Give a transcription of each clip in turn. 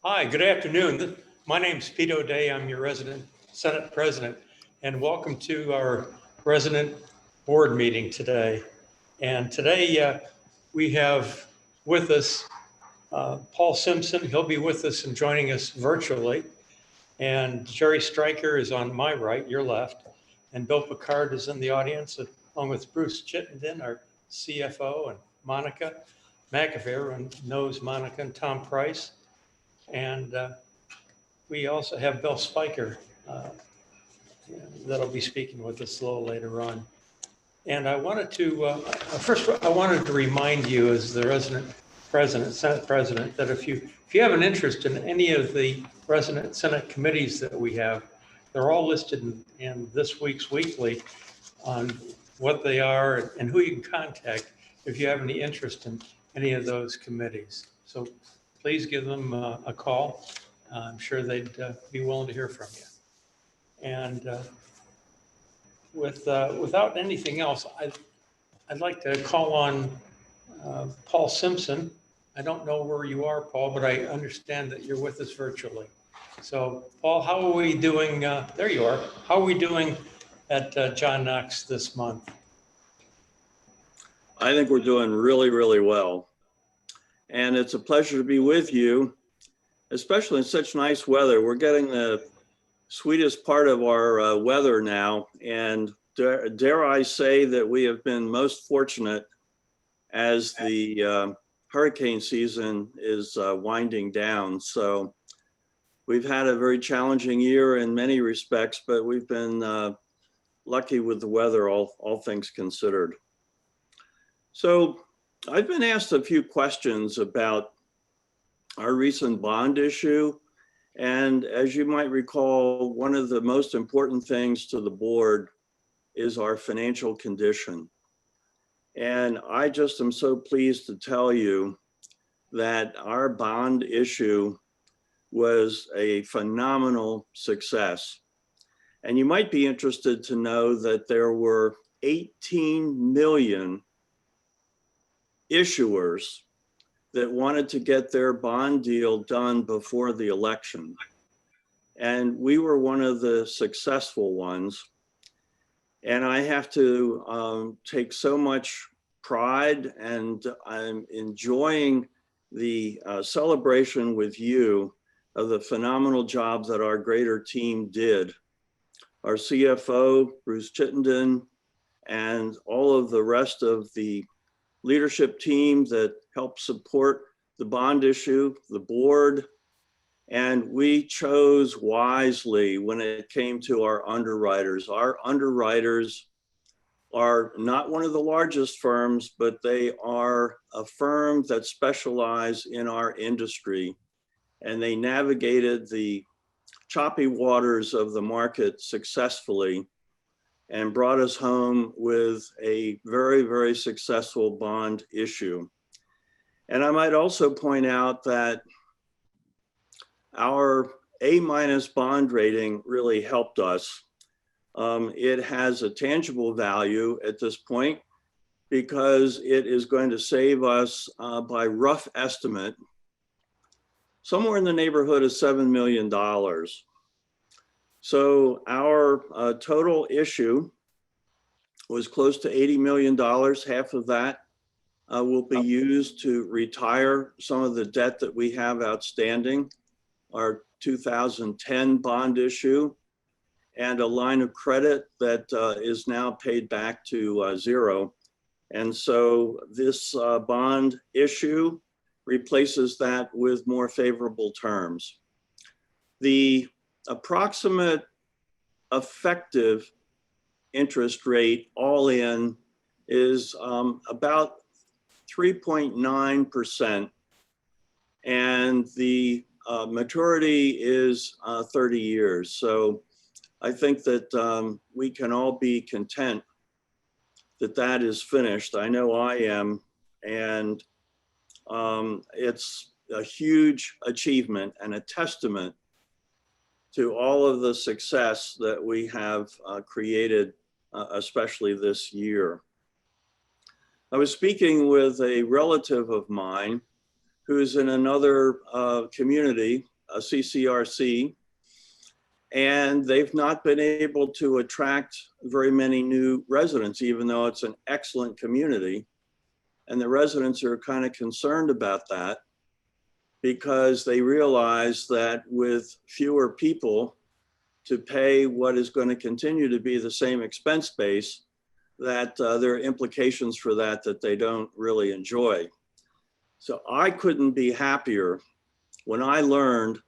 Hi, good afternoon. My name's Pete O'Day. I'm your resident Senate President, and welcome to our resident board meeting today. And today we have with us Paul Simpson. He'll be with us and joining us virtually. And Jerry Stryker is on my right, your left. And Bill Picard is in the audience, along with Bruce Chittenden, our CFO, and Monica McAfee. Everyone knows Monica, and Tom Price. And we also have Bill Spiker that'll be speaking with us a little later on. And I wanted to, first, I wanted to remind you as the resident president, Senate President, that if you have an interest in any of the resident Senate committees that we have, they're all listed in this week's weekly on what they are and who you can contact if you have any interest in any of those committees. So please give them a call. I'm sure they'd be willing to hear from you. And without anything else, I'd like to call on Paul Simpson. I don't know where you are, Paul, but I understand that you're with us virtually. So, Paul, how are we doing? There you are. How are we doing at John Knox this month? I think we're doing really, really well. And it's a pleasure to be with you, especially in such nice weather. We're getting the sweetest part of our weather now. And dare I say that we have been most fortunate as the hurricane season is winding down. So we've had a very challenging year in many respects, but we've been lucky with the weather, all things considered. So I've been asked a few questions about our recent bond issue. And as you might recall, one of the most important things to the board is our financial condition. And I just am so pleased to tell you that our bond issue was a phenomenal success. And you might be interested to know that there were 18 million issuers that wanted to get their bond deal done before the election. And we were one of the successful ones. And I have to take so much pride, and I'm enjoying the celebration with you of the phenomenal job that our greater team did. Our CFO, Bruce Chittenden, and all of the rest of the leadership team that helped support the bond issue, the board, and we chose wisely when it came to our underwriters. Our underwriters are not one of the largest firms, but they are a firm that specializes in our industry, and they navigated the choppy waters of the market successfully and brought us home with a very, very successful bond issue. And I might also point out that our A- bond rating really helped us. It has a tangible value at this point because it is going to save us, by rough estimate, somewhere in the neighborhood of $7 million. So our total issue was close to $80 million. Half of that will be used to retire some of the debt that we have outstanding, our 2010 bond issue, and a line of credit that is now paid back to zero. And so this bond issue replaces that with more favorable terms. The approximate effective interest rate all in is about 3.9%, and the maturity is 30 years. So I think that we can all be content that that is finished. I know I am, and it's a huge achievement and a testament to all of the success that we have created, especially this year. I was speaking with a relative of mine who's in another community a CCRC, and they've not been able to attract very many new residents, even though it's an excellent community. And the residents are kind of concerned about that because they realize that with fewer people to pay what is going to continue to be the same expense base, that there are implications for that they don't really enjoy. So I couldn't be happier when I learned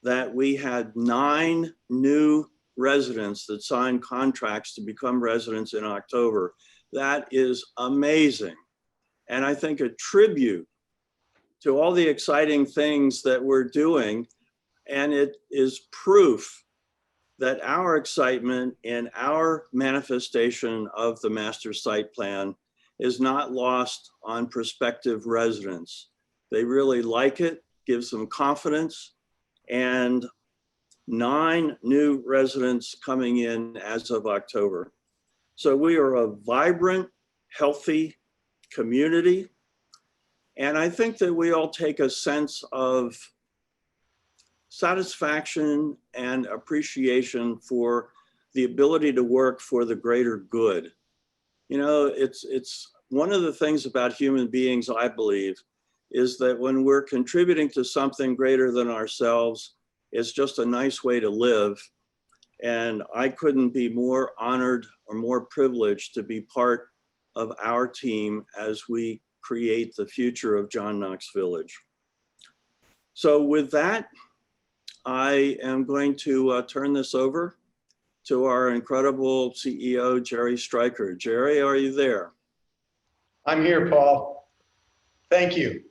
that we had 9 new residents that signed contracts to become residents in October. That is amazing. And I think a tribute to all the exciting things that we're doing. And it is proof that our excitement and our manifestation of the master site plan is not lost on prospective residents. They really like it, gives them confidence, and 9 new residents coming in as of October. So we are a vibrant, healthy community. And I think that we all take a sense of satisfaction and appreciation for the ability to work for the greater good. You know, it's one of the things about human beings, I believe, is that when we're contributing to something greater than ourselves, it's just a nice way to live. And I couldn't be more honored or more privileged to be part of our team as we create the future of John Knox Village. So with that, I am going to turn this over to our incredible CEO, Jerry Stryker. Jerry, are you there? I'm here, Paul. Thank you.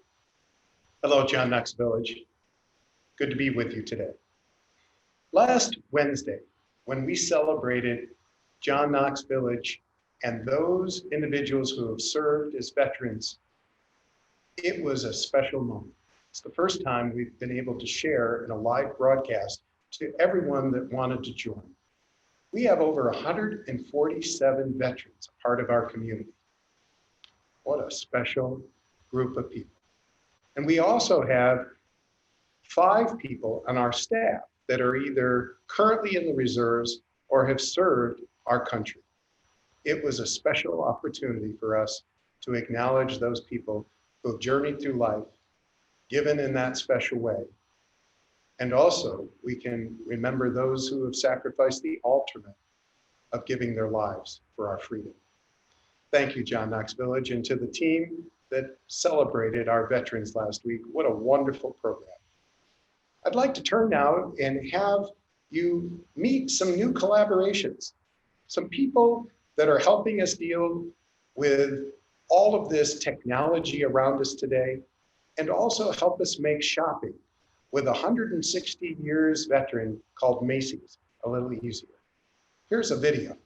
Hello, John Knox Village. Good to be with you today. Last Wednesday, when we celebrated John Knox Village and those individuals who have served as veterans, it was a special moment. It's the first time we've been able to share in a live broadcast to everyone that wanted to join. We have over 147 veterans, a part of our community. What a special group of people. And we also have 5 people on our staff that are either currently in the reserves or have served our country. It was a special opportunity for us to acknowledge those people who have journeyed through life, given in that special way. And also, we can remember those who have sacrificed the ultimate of giving their lives for our freedom. Thank you, John Knox Village, and to the team that celebrated our veterans last week. What a wonderful program. I'd like to turn now and have you meet some new collaborations, some people that are helping us deal with all of this technology around us today, and also help us make shopping with a 160 years veteran called Macy's a little easier. Here's a video.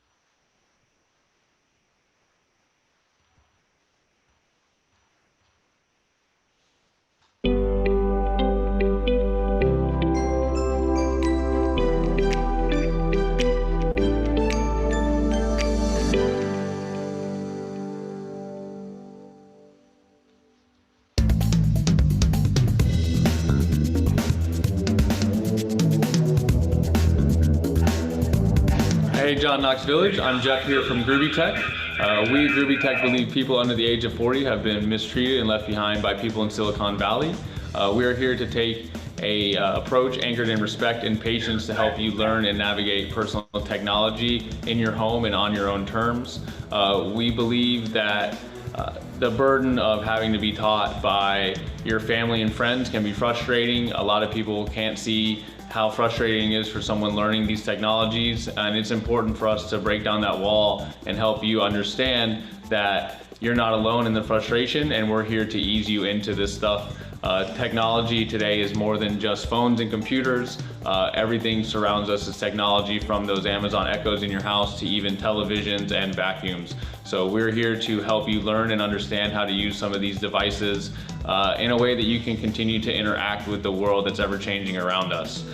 Hey, John Knox Village. I'm Jeff here from Groovy Tech. We at Groovy Tech believe people under the age of 40 have been mistreated and left behind by people in Silicon Valley. We are here to take a approach anchored in respect and patience to help you learn and navigate personal technology in your home and on your own terms. We believe that the burden of having to be taught by your family and friends can be frustrating. A lot of people can't see how frustrating it is for someone learning these technologies, and it's important for us to break down that wall and help you understand that you're not alone in the frustration, and we're here to ease you into this stuff. Technology today is more than just phones and computers. Everything surrounds us as technology, from those Amazon Echoes in your house to even televisions and vacuums. So we're here to help you learn and understand how to use some of these devices in a way that you can continue to interact with the world that's ever changing around us.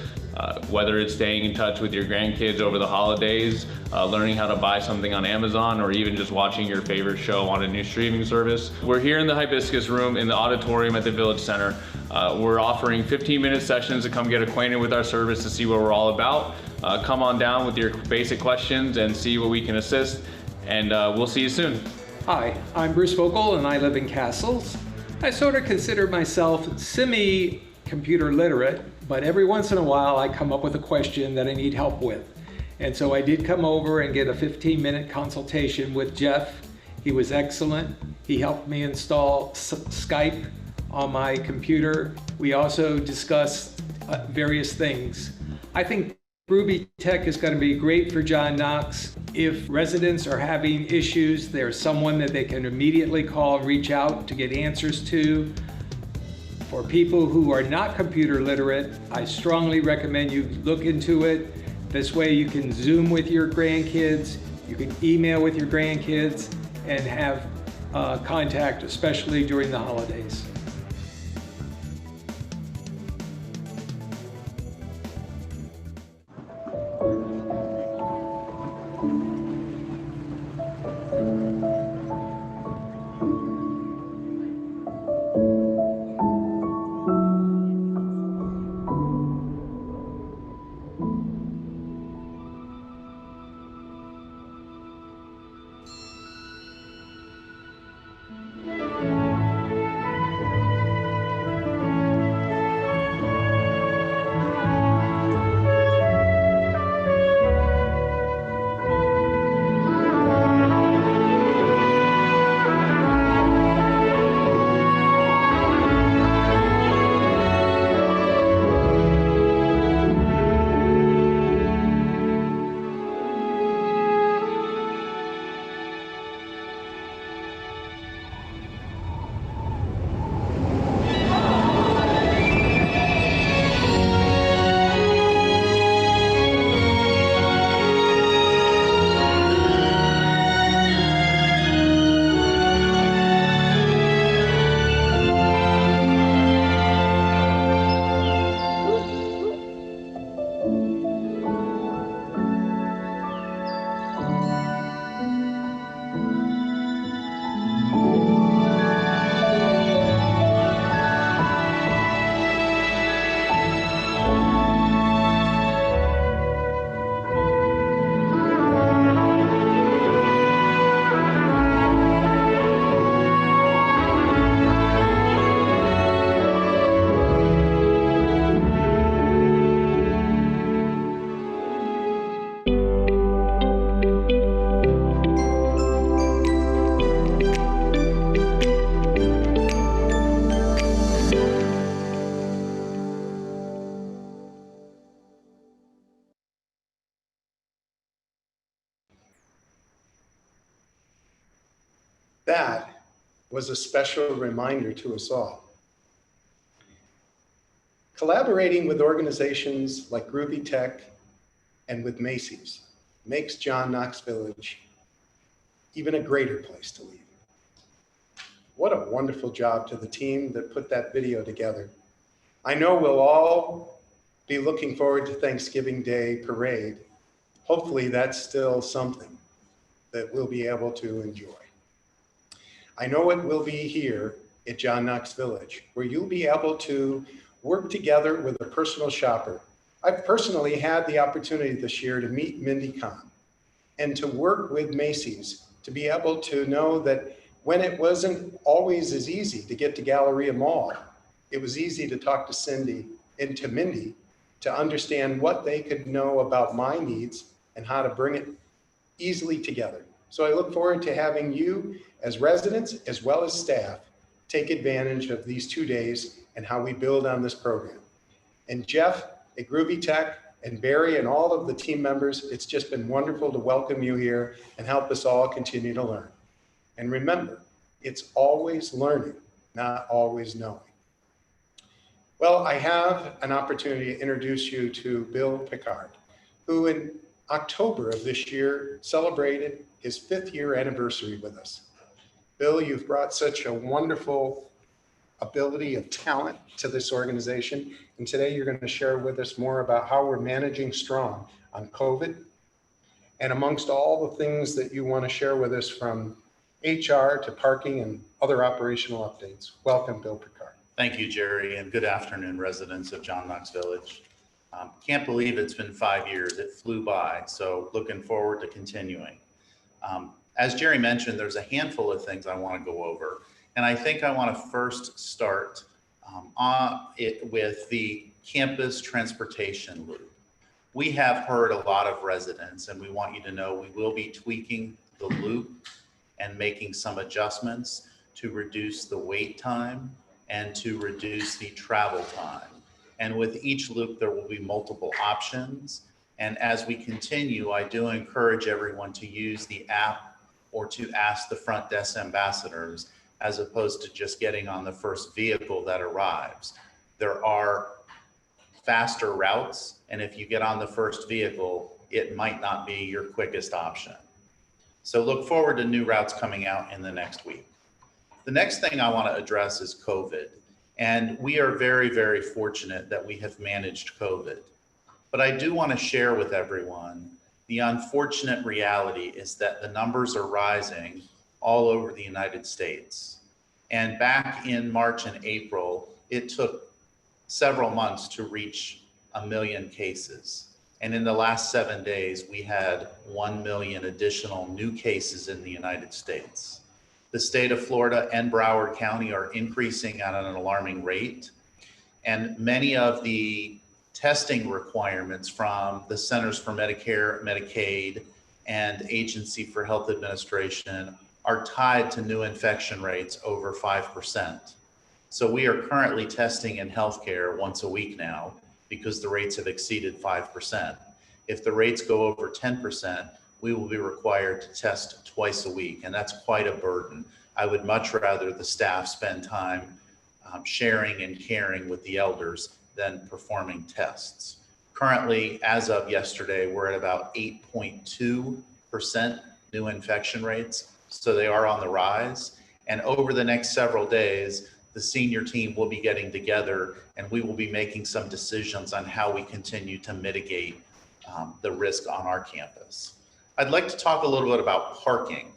Whether it's staying in touch with your grandkids over the holidays, learning how to buy something on Amazon, or even just watching your favorite show on a new streaming service. We're here in the Hibiscus Room in the auditorium at the Village Center. We're offering 15-minute sessions to come get acquainted with our service to see what we're all about. Come on down with your basic questions and see what we can assist, and we'll see you soon. Hi, I'm Bruce Vogel and I live in Castles. I sort of consider myself semi-computer literate, but every once in a while I come up with a question that I need help with. And so I did come over and get a 15-minute consultation with Jeff. He was excellent. He helped me install Skype on my computer. We also discussed various things. I think Groovy Tech is going to be great for John Knox. If residents are having issues, there's someone that they can immediately call and reach out to get answers to. For people who are not computer literate, I strongly recommend you look into it. This way you can Zoom with your grandkids, you can email with your grandkids, and have contact, especially during the holidays. That was a special reminder to us all. Collaborating with organizations like Groovy Tech and with Macy's makes John Knox Village even a greater place to live. What a wonderful job to the team that put that video together. I know we'll all be looking forward to Thanksgiving Day parade. Hopefully that's still something that we'll be able to enjoy. I know it will be here at John Knox Village, where you'll be able to work together with a personal shopper. I've personally had the opportunity this year to meet Mindy Kahn and to work with Macy's to be able to know that when it wasn't always as easy to get to Galleria Mall, it was easy to talk to Cindy and to Mindy to understand what they could know about my needs and how to bring it easily together. So I look forward to having you as residents as well as staff take advantage of these 2 days and how we build on this program. And Jeff at Groovy Tech and Barry and all of the team members, it's just been wonderful to welcome you here and help us all continue to learn. And remember, it's always learning, not always knowing. Well, I have an opportunity to introduce you to Bill Picard, who in October of this year celebrated his 5th year anniversary with us. Bill, you've brought such a wonderful ability of talent to this organization. And today you're going to share with us more about how we're managing strong on COVID. And amongst all the things that you want to share with us, from HR to parking and other operational updates. Welcome, Bill Picard. Thank you, Jerry, and good afternoon, residents of John Knox Village. Can't believe it's been 5 years. It flew by, so looking forward to continuing. As Jerry mentioned, there's a handful of things I want to go over, and I think I want to first start with the campus transportation loop. We have heard a lot of residents, and we want you to know we will be tweaking the loop and making some adjustments to reduce the wait time and to reduce the travel time. And with each loop, there will be multiple options. And as we continue, I do encourage everyone to use the app or to ask the front desk ambassadors, as opposed to just getting on the first vehicle that arrives. There are faster routes, and if you get on the first vehicle, it might not be your quickest option. So look forward to new routes coming out in the next week. The next thing I want to address is COVID. And we are very, very fortunate that we have managed COVID. But I do want to share with everyone the unfortunate reality is that the numbers are rising all over the United States. And back in March and April, it took several months to reach 1 million cases. And in the last 7 days, we had 1 million additional new cases in the United States. The state of Florida and Broward County are increasing at an alarming rate. And many of the testing requirements from the Centers for Medicare, Medicaid, and Agency for Health Administration are tied to new infection rates over 5%. So we are currently testing in healthcare once a week now because the rates have exceeded 5%. If the rates go over 10%, we will be required to test twice a week, and that's quite a burden. I would much rather the staff spend time sharing and caring with the elders than performing tests. Currently, as of yesterday, we're at about 8.2% new infection rates, so they are on the rise. And over the next several days, the senior team will be getting together and we will be making some decisions on how we continue to mitigate the risk on our campus. I'd like to talk a little bit about parking.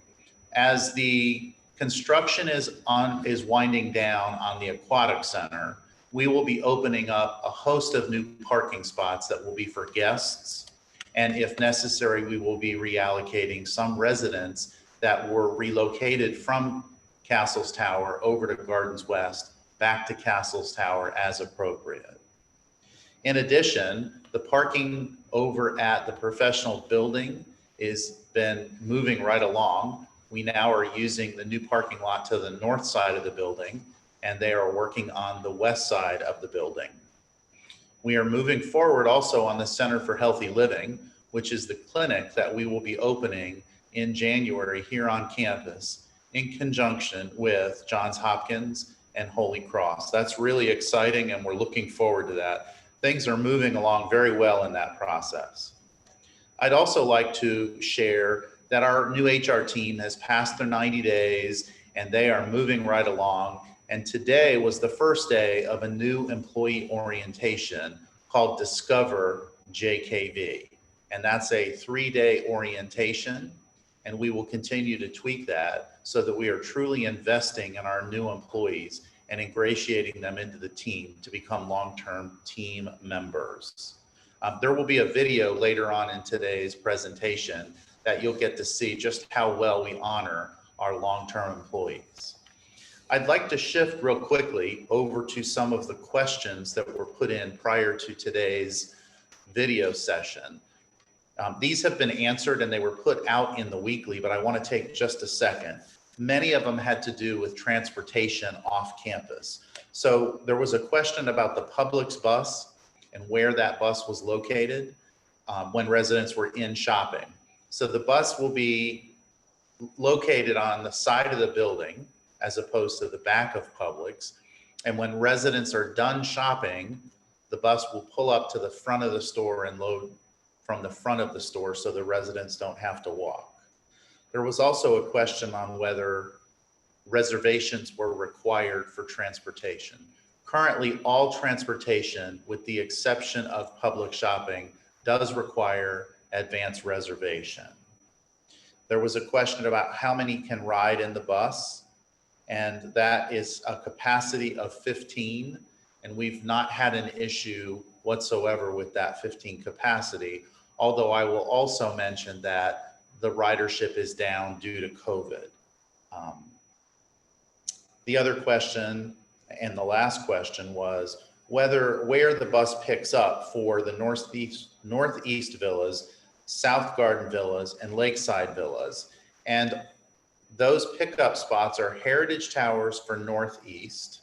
As the construction is winding down on the Aquatic Center, we will be opening up a host of new parking spots that will be for guests. And if necessary, we will be reallocating some residents that were relocated from Castles Tower over to Gardens West, back to Castles Tower as appropriate. In addition, the parking over at the professional building has been moving right along. We now are using the new parking lot to the north side of the building, and they are working on the west side of the building. We are moving forward also on the Center for Healthy Living, which is the clinic that we will be opening in January here on campus in conjunction with Johns Hopkins and Holy Cross. That's really exciting, and we're looking forward to that. Things are moving along very well in that process. I'd also like to share that our new HR team has passed their 90 days and they are moving right along. And today was the first day of a new employee orientation called Discover JKV. And that's a 3-day orientation. And we will continue to tweak that so that we are truly investing in our new employees and ingratiating them into the team to become long-term team members. There will be a video later on in today's presentation that you'll get to see just how well we honor our long-term employees. I'd like to shift real quickly over to some of the questions that were put in prior to today's video session. These have been answered and they were put out in the weekly, but I want to take just a second. Many of them had to do with transportation off campus. So there was a question about the Publix bus and where that bus was located when residents were in shopping. So the bus will be located on the side of the building as opposed to the back of Publix. And when residents are done shopping, the bus will pull up to the front of the store and load from the front of the store so the residents don't have to walk. There was also a question on whether reservations were required for transportation. Currently, all transportation, with the exception of public shopping, does require advance reservation. There was a question about how many can ride in the bus, and that is a capacity of 15, and we've not had an issue whatsoever with that 15 capacity, although I will also mention that the ridership is down due to COVID. The other question, and the last question, was where the bus picks up for the northeast villas, South Garden villas, and Lakeside villas. And those pickup spots are Heritage Towers for Northeast,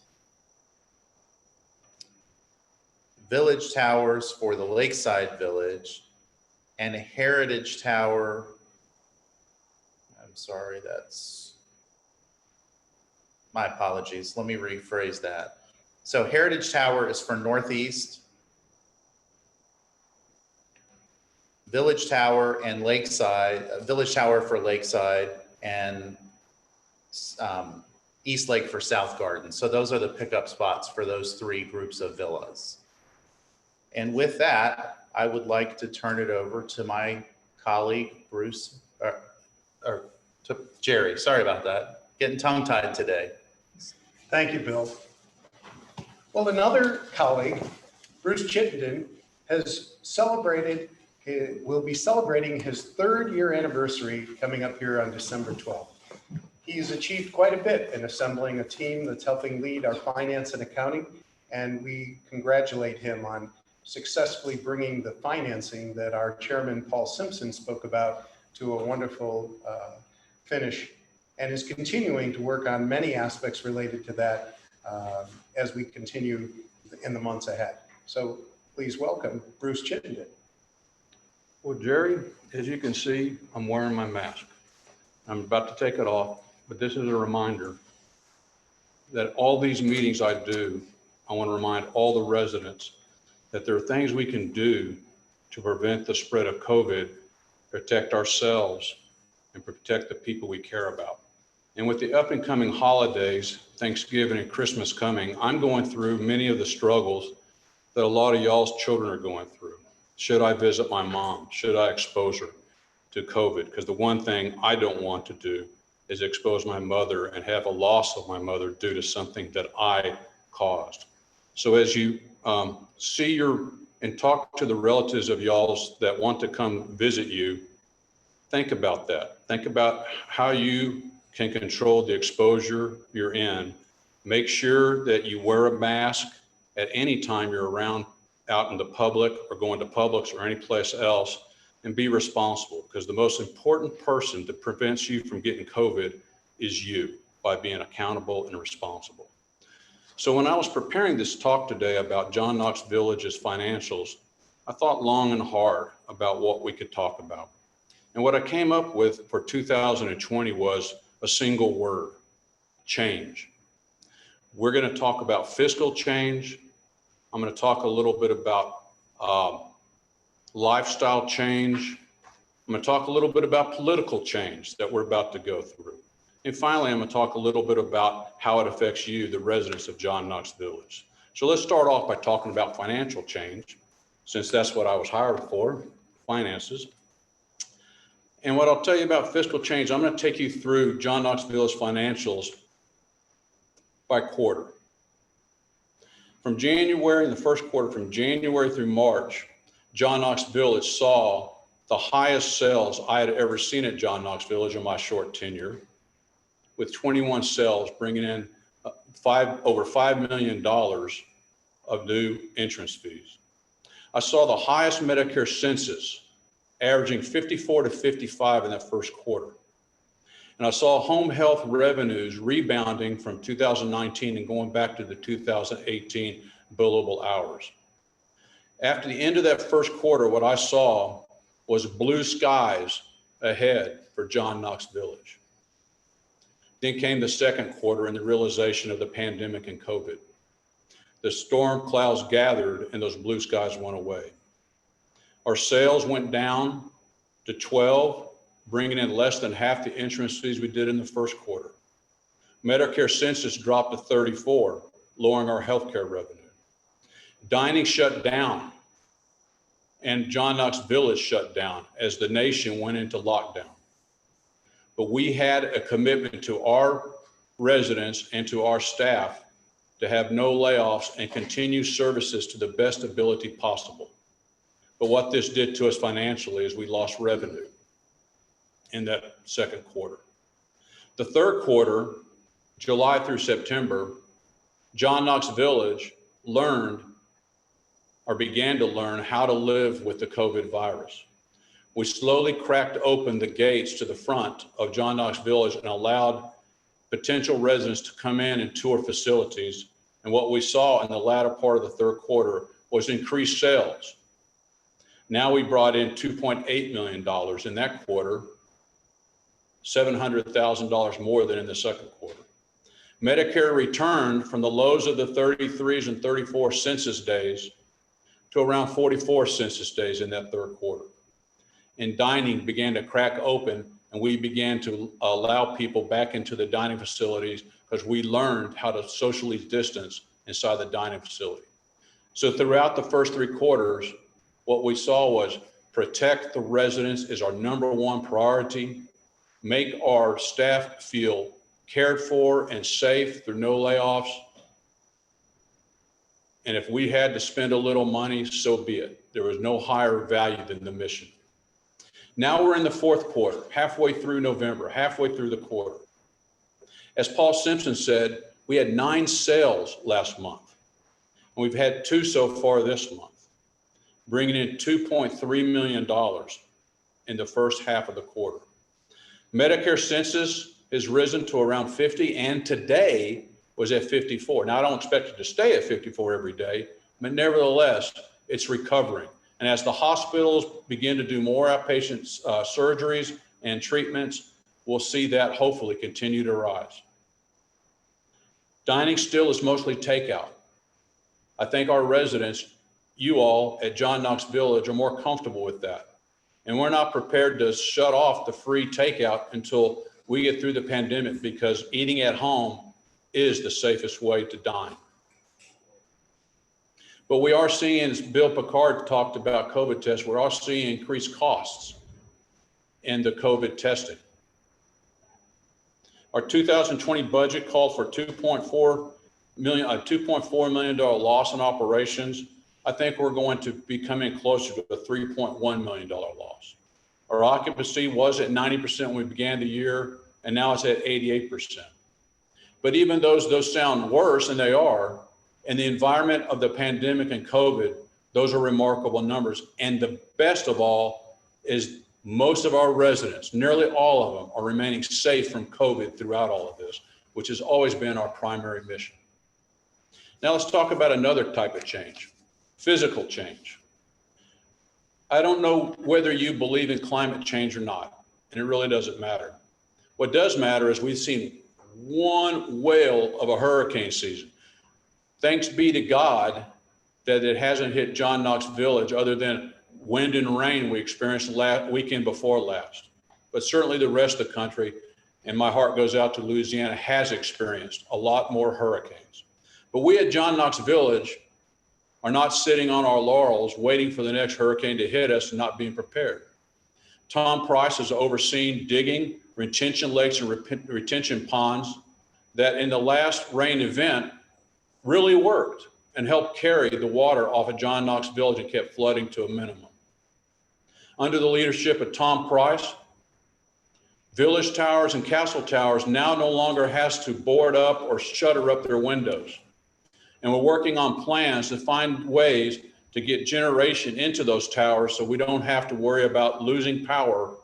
Village Towers for the Lakeside Village, and Heritage Tower, I'm sorry, that's, my apologies, let me rephrase that. So Heritage Tower is for Northeast, Village Tower and Lakeside, Village Tower for Lakeside, and East Lake for South Garden. So those are the pickup spots for those three groups of villas. And with that, I would like to turn it over to my colleague, Bruce, or to Jerry. Sorry about that. Getting tongue-tied today. Thank you, Bill. Well, another colleague, Bruce Chittenden, will be celebrating his 3rd year anniversary coming up here on December 12th. He's achieved quite a bit in assembling a team that's helping lead our finance and accounting, and we congratulate him on successfully bringing the financing that our chairman, Paul Simpson, spoke about to a wonderful finish, and is continuing to work on many aspects related to that as we continue in the months ahead. So please welcome Bruce Chittenden. Well, Jerry, as you can see, I'm wearing my mask. I'm about to take it off, but this is a reminder that all these meetings I do, I want to remind all the residents that there are things we can do to prevent the spread of COVID, protect ourselves, and protect the people we care about. And with the up and coming holidays, Thanksgiving and Christmas coming, I'm going through many of the struggles that a lot of y'all's children are going through. Should I visit my mom? Should I expose her to COVID? Because the one thing I don't want to do is expose my mother and have a loss of my mother due to something that I caused. So as you see and talk to the relatives of y'all's that want to come visit you, think about that. Think about how you can control the exposure you're in. Make sure that you wear a mask at any time you're around out in the public or going to Publix or any place else, and be responsible, because the most important person that prevents you from getting COVID is you, by being accountable and responsible. So when I was preparing this talk today about John Knox Village's financials, I thought long and hard about what we could talk about. And what I came up with for 2020 was a single word: change. We're going to talk about fiscal change. I'm going to talk a little bit about lifestyle change. I'm going to talk a little bit about political change that we're about to go through. And finally, I'm going to talk a little bit about how it affects you, the residents of John Knox Village. So let's start off by talking about financial change, since that's what I was hired for, finances. And what I'll tell you about fiscal change, I'm going to take you through John Knox Village financials by quarter. From January, in the first quarter, from January through March, John Knox Village saw the highest sales I had ever seen at John Knox Village in my short tenure, with 21 sales bringing in over $5 million of new entrance fees. I saw the highest Medicare census, averaging 54 to 55 in that first quarter. And I saw home health revenues rebounding from 2019 and going back to the 2018 billable hours. After the end of that first quarter, what I saw was blue skies ahead for John Knox Village. Then came the second quarter and the realization of the pandemic and COVID. The storm clouds gathered and those blue skies went away. Our sales went down to 12, bringing in less than half the entrance fees we did in the first quarter. Medicare census dropped to 34, lowering our healthcare revenue. Dining shut down, and John Knox Village shut down as the nation went into lockdown. But we had a commitment to our residents and to our staff to have no layoffs and continue services to the best ability possible. But what this did to us financially is we lost revenue in that second quarter. The third quarter, July through September, John Knox Village began to learn how to live with the COVID virus. We slowly cracked open the gates to the front of John Knox Village and allowed potential residents to come in and tour facilities. And what we saw in the latter part of the third quarter was increased sales. Now we brought in $2.8 million in that quarter, $700,000 more than in the second quarter. Medicare returned from the lows of the 33s and 34 census days to around 44 census days in that third quarter. And dining began to crack open, and we began to allow people back into the dining facilities because we learned how to socially distance inside the dining facility. So throughout the first three quarters, what we saw was protect the residents is our number one priority, make our staff feel cared for and safe through no layoffs. And if we had to spend a little money, so be it. There was no higher value than the mission. Now we're in the fourth quarter, halfway through November, halfway through the quarter. As Paul Simpson said, we had 9 sales last month, and we've had 2 so far this month, bringing in $2.3 million in the first half of the quarter. Medicare census has risen to around 50, and today was at 54. Now, I don't expect it to stay at 54 every day, but nevertheless, it's recovering. And as the hospitals begin to do more outpatient surgeries and treatments, we'll see that hopefully continue to rise. Dining still is mostly takeout. I think our residents, you all at John Knox Village, are more comfortable with that. And we're not prepared to shut off the free takeout until we get through the pandemic, because eating at home is the safest way to dine. But we are seeing, as Bill Picard talked about COVID tests, we're all seeing increased costs in the COVID testing. Our 2020 budget called for $2.4 million loss in operations. I think we're going to be coming closer to a $3.1 million loss. Our occupancy was at 90% when we began the year, and now it's at 88%. But even those sound worse, and they are, in the environment of the pandemic and COVID, those are remarkable numbers. And the best of all is most of our residents, nearly all of them, are remaining safe from COVID throughout all of this, which has always been our primary mission. Now let's talk about another type of change, physical change. I don't know whether you believe in climate change or not, and it really doesn't matter. What does matter is we've seen one whale of a hurricane season. Thanks be to God that it hasn't hit John Knox Village other than wind and rain we experienced weekend before last. But certainly the rest of the country, and my heart goes out to Louisiana, has experienced a lot more hurricanes. But we at John Knox Village are not sitting on our laurels waiting for the next hurricane to hit us and not being prepared. Tom Price has overseen digging retention lakes and retention ponds that in the last rain event really worked and helped carry the water off of John Knox Village and kept flooding to a minimum. Under the leadership of Tom Price, village towers and castle towers now no longer has to board up or shutter up their windows. And we're working on plans to find ways to get generation into those towers so we don't have to worry about losing power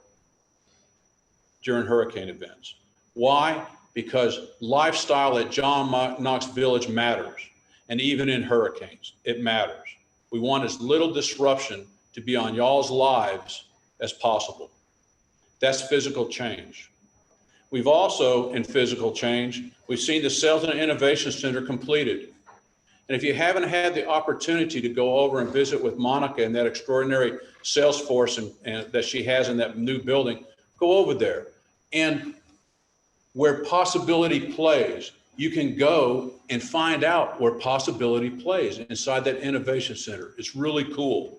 during hurricane events. Why? Because lifestyle at John Knox Village matters. And even in hurricanes, it matters. We want as little disruption to be on y'all's lives as possible. That's physical change. We've also, in physical change, we've seen the Sales and Innovation Center completed. And if you haven't had the opportunity to go over and visit with Monica and that extraordinary sales force and that she has in that new building, go over there. And where possibility plays. You can go and find out where possibility plays inside that innovation center. It's really cool.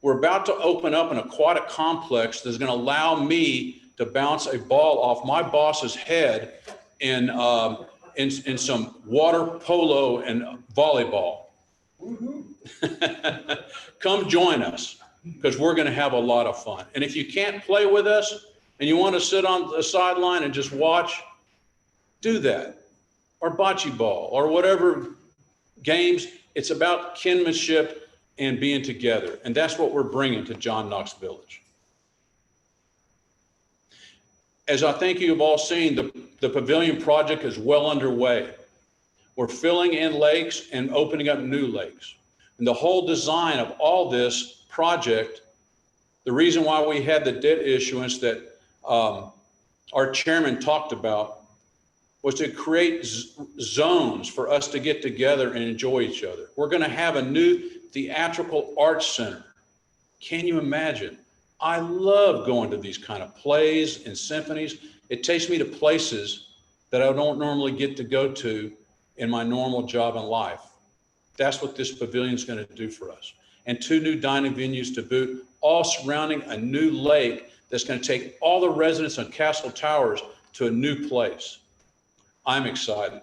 We're about to open up an aquatic complex that's going to allow me to bounce a ball off my boss's head in some water polo and volleyball. Come join us, because we're going to have a lot of fun. And if you can't play with us and you want to sit on the sideline and just watch, do that. Or bocce ball or whatever games. It's about kinship and being together. And that's what we're bringing to John Knox Village. As I think you've all seen, the Pavilion project is well underway. We're filling in lakes and opening up new lakes. And the whole design of all this project, the reason why we had the debt issuance that our chairman talked about, was to create zones for us to get together and enjoy each other. We're going to have a new theatrical arts center. Can you imagine? I love going to these kind of plays and symphonies. It takes me to places that I don't normally get to go to in my normal job and life. That's what this pavilion is going to do for us. And 2 new dining venues to boot, all surrounding a new lake that's going to take all the residents on Castle Towers to a new place. I'm excited.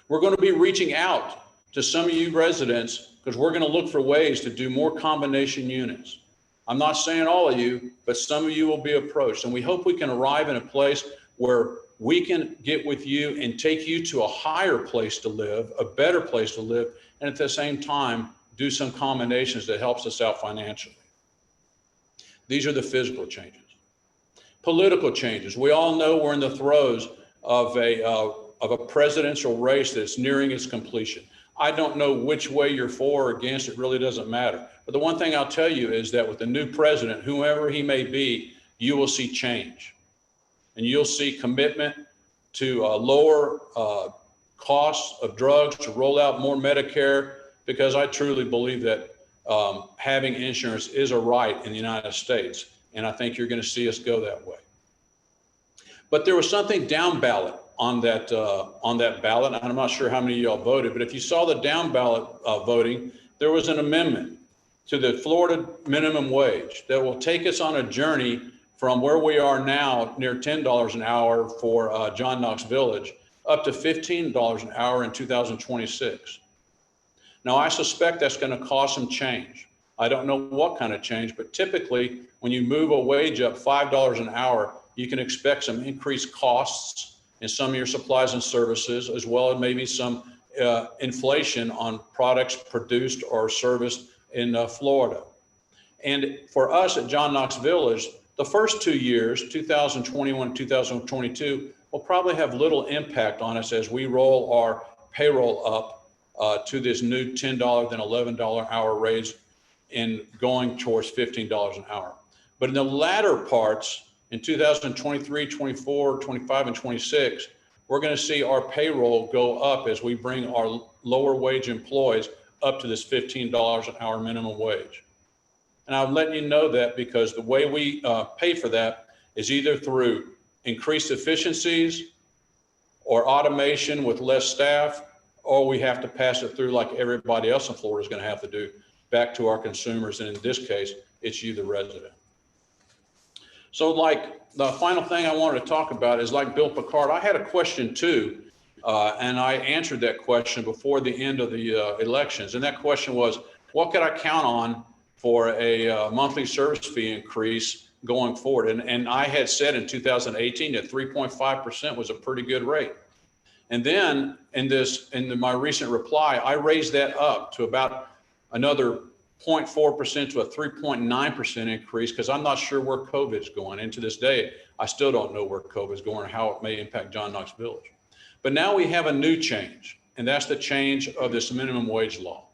We're going to be reaching out to some of you residents, because we're going to look for ways to do more combination units. I'm not saying all of you, but some of you will be approached. And we hope we can arrive in a place where we can get with you and take you to a higher place to live, a better place to live, and at the same time, do some combinations that helps us out financially. These are the physical changes. Political changes. We all know we're in the throes of a presidential race that's nearing its completion. I don't know which way you're for or against, it really doesn't matter. But the one thing I'll tell you is that with the new president, whoever he may be, you will see change. And you'll see commitment to lower costs of drugs, to roll out more Medicare, because I truly believe that having insurance is a right in the United States. And I think you're going to see us go that way. But there was something down ballot on that ballot. And I'm not sure how many of y'all voted, but if you saw the down ballot voting, there was an amendment to the Florida minimum wage that will take us on a journey from where we are now, near $10 an hour for John Knox Village, up to $15 an hour in 2026. Now, I suspect that's going to cause some change. I don't know what kind of change, but typically when you move a wage up $5 an hour, you can expect some increased costs in some of your supplies and services, as well as maybe some inflation on products produced or serviced in Florida. And for us at John Knox Village, the first 2 years, 2021, 2022, will probably have little impact on us as we roll our payroll up to this new $10 and $11 hour raise and going towards $15 an hour. But in the latter parts, in 2023, 24, 25, and 26, we're going to see our payroll go up as we bring our lower wage employees up to this $15 an hour minimum wage. And I'm letting you know that because the way we pay for that is either through increased efficiencies or automation with less staff, or we have to pass it through like everybody else in Florida is going to have to do back to our consumers. And in this case, it's you, the resident. So like the final thing I wanted to talk about is like Bill Picard, I had a question too, and I answered that question before the end of the elections. And that question was, what could I count on for a monthly service fee increase going forward? And I had said in 2018 that 3.5% was a pretty good rate. And then in my recent reply, I raised that up to about another 0.4% to a 3.9% increase, because I'm not sure where COVID is going. And to this day, I still don't know where COVID is going or how it may impact John Knox Village. But now we have a new change, and that's the change of this minimum wage law.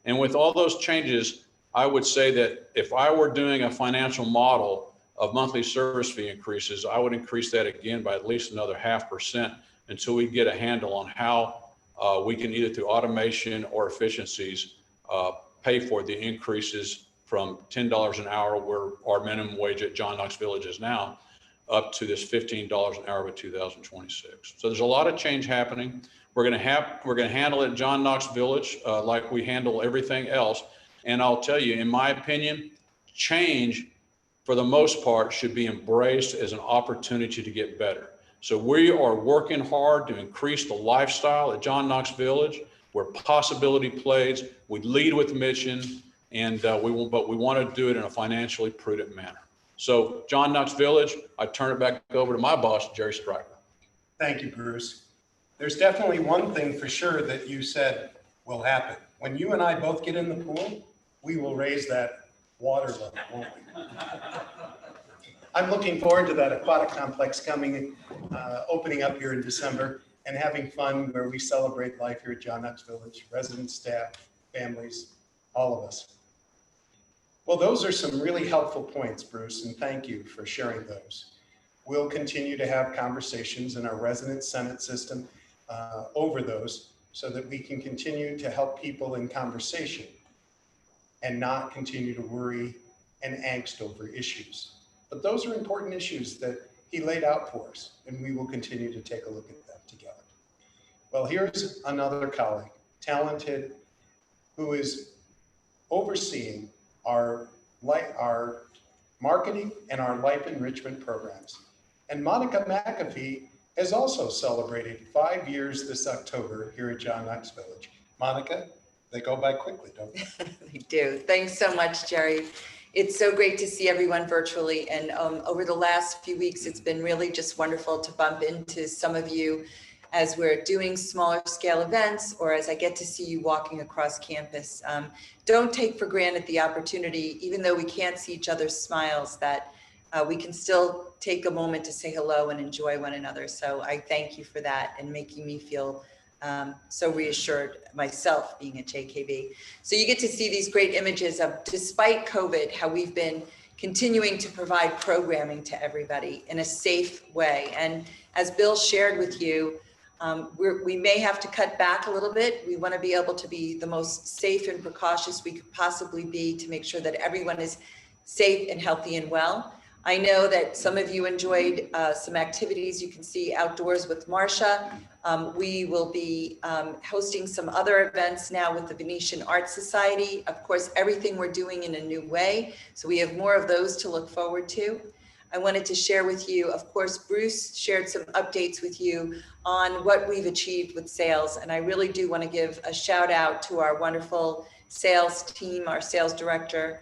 And with all those changes, I would say that if I were doing a financial model of monthly service fee increases, I would increase that again by at least another 0.5% until we get a handle on how we can either through automation or efficiencies pay for the increases from $10 an hour, where our minimum wage at John Knox Village is now, up to this $15 an hour by 2026. So there's a lot of change happening. We're going to handle it at John Knox Village like we handle everything else. And I'll tell you, in my opinion, change for the most part should be embraced as an opportunity to get better. So we are working hard to increase the lifestyle at John Knox Village, where possibility plays. We lead with mission, and we want to do it in a financially prudent manner. So John Knox Village, I turn it back over to my boss, Jerry Stryker. Thank you, Bruce. There's definitely one thing for sure that you said will happen. When you and I both get in the pool, we will raise that water level, won't we? I'm looking forward to that aquatic complex coming, opening up here in December, and having fun where we celebrate life here at John Knox Village, residents, staff, families, all of us. Well, those are some really helpful points, Bruce, and thank you for sharing those. We'll continue to have conversations in our resident Senate system over those so that we can continue to help people in conversation and not continue to worry and angst over issues. But those are important issues that he laid out for us, and we will continue to take a look at them together. Well, here's another colleague, talented, who is overseeing our marketing and our life enrichment programs. And Monica McAfee has also celebrated 5 years this October here at John Knox Village. Monica, they go by quickly, don't they? They do. Thanks so much, Jerry. It's so great to see everyone virtually. And over the last few weeks, it's been really just wonderful to bump into some of you as we're doing smaller scale events, or as I get to see you walking across campus. Don't take for granted the opportunity, even though we can't see each other's smiles, that we can still take a moment to say hello and enjoy one another. So I thank you for that and making me feel so reassured myself being at JKV. So you get to see these great images of, despite COVID, how we've been continuing to provide programming to everybody in a safe way. And as Bill shared with you, we may have to cut back a little bit. We want to be able to be the most safe and precautious we could possibly be to make sure that everyone is safe and healthy and well. I know that some of you enjoyed some activities you can see outdoors with Marcia. We will be hosting some other events now with the Venetian Art Society. Of course, everything we're doing in a new way. So we have more of those to look forward to. I wanted to share with you, of course, Bruce shared some updates with you on what we've achieved with sales. And I really do want to give a shout out to our wonderful sales team, our sales director,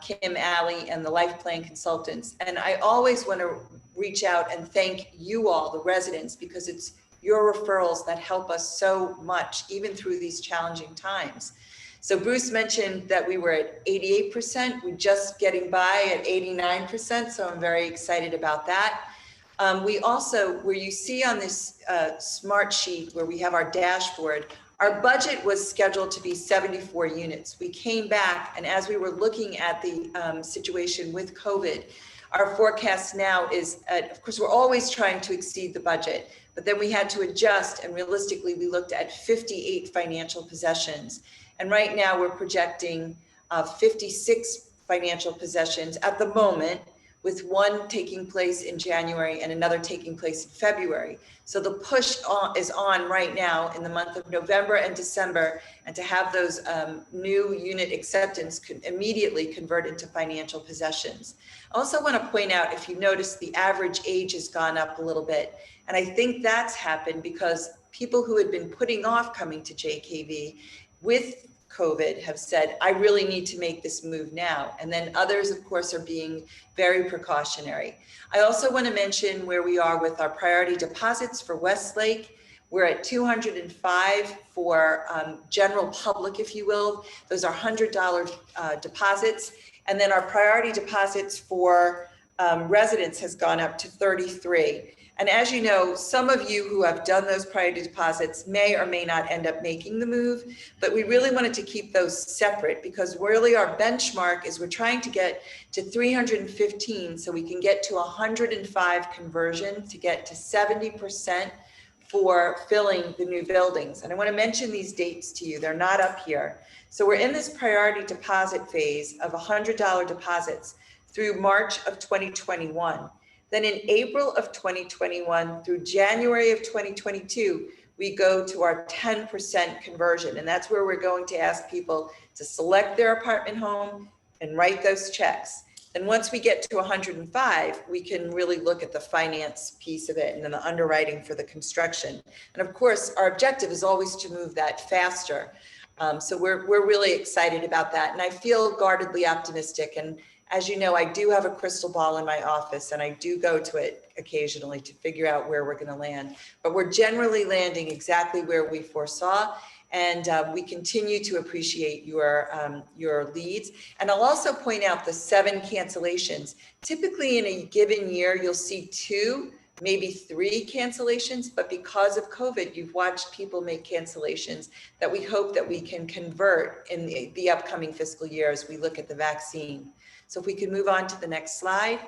Kim Alley, and the Life Plan consultants. And I always want to reach out and thank you all, the residents, because it's your referrals that help us so much, even through these challenging times. So Bruce mentioned that we were at 88%. We're just getting by at 89%. So I'm very excited about that. We also, where you see on this smart sheet where we have our dashboard, our budget was scheduled to be 74 units. We came back, and as we were looking at the situation with COVID, our forecast now is, of course, we're always trying to exceed the budget, but then we had to adjust, and realistically, we looked at 58 financial possessions. And right now we're projecting 56 financial possessions at the moment, with one taking place in January and another taking place in February. So the push is on right now in the month of November and December, and to have those new unit acceptance could immediately convert into financial possessions. I also want to point out, if you notice, the average age has gone up a little bit. And I think that's happened because people who had been putting off coming to JKV with COVID have said, I really need to make this move now. And then others, of course, are being very precautionary. I also want to mention where we are with our priority deposits for Westlake. We're at 205 for general public, if you will. Those are $100 deposits. And then our priority deposits for residents has gone up to 33. And as you know, some of you who have done those priority deposits may or may not end up making the move, but we really wanted to keep those separate because really our benchmark is we're trying to get to 315 so we can get to 105 conversion to get to 70% for filling the new buildings. And I want to mention these dates to you. They're not up here. So we're in this priority deposit phase of $100 deposits through March of 2021. Then in April of 2021 through January of 2022, we go to our 10% conversion. And that's where we're going to ask people to select their apartment home and write those checks. And once we get to 105, we can really look at the finance piece of it and then the underwriting for the construction. And of course, our objective is always to move that faster. So we're really excited about that. And I feel guardedly optimistic. And as you know, I do have a crystal ball in my office and I do go to it occasionally to figure out where we're going to land. But we're generally landing exactly where we foresaw. And we continue to appreciate your leads. And I'll also point out the 7 cancellations. Typically in a given year, you'll see 2, maybe 3 cancellations, but because of COVID, you've watched people make cancellations that we hope that we can convert in the upcoming fiscal year as we look at the vaccine. So if we can move on to the next slide.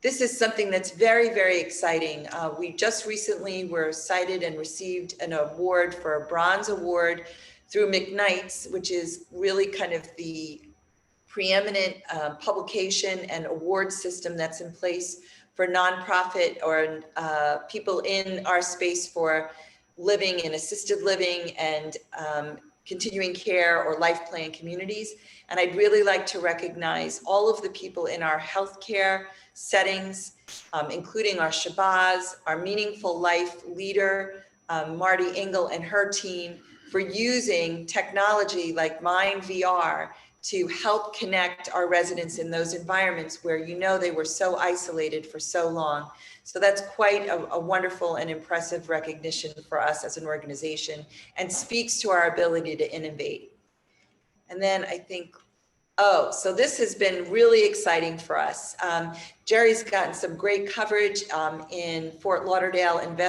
This is something that's very, very exciting. We just recently were cited and received an award for a bronze award through McKnight's, which is really kind of the preeminent publication and award system that's in place for nonprofit or people in our space for living in assisted living and continuing care or life plan communities. And I'd really like to recognize all of the people in our healthcare settings, including our Shabazz, our Meaningful Life leader, Marty Engel and her team, for using technology like Mind VR to help connect our residents in those environments where they were so isolated for so long. So that's quite a wonderful and impressive recognition for us as an organization and speaks to our ability to innovate. And then I think, so this has been really exciting for us. Jerry's gotten some great coverage in Fort Lauderdale and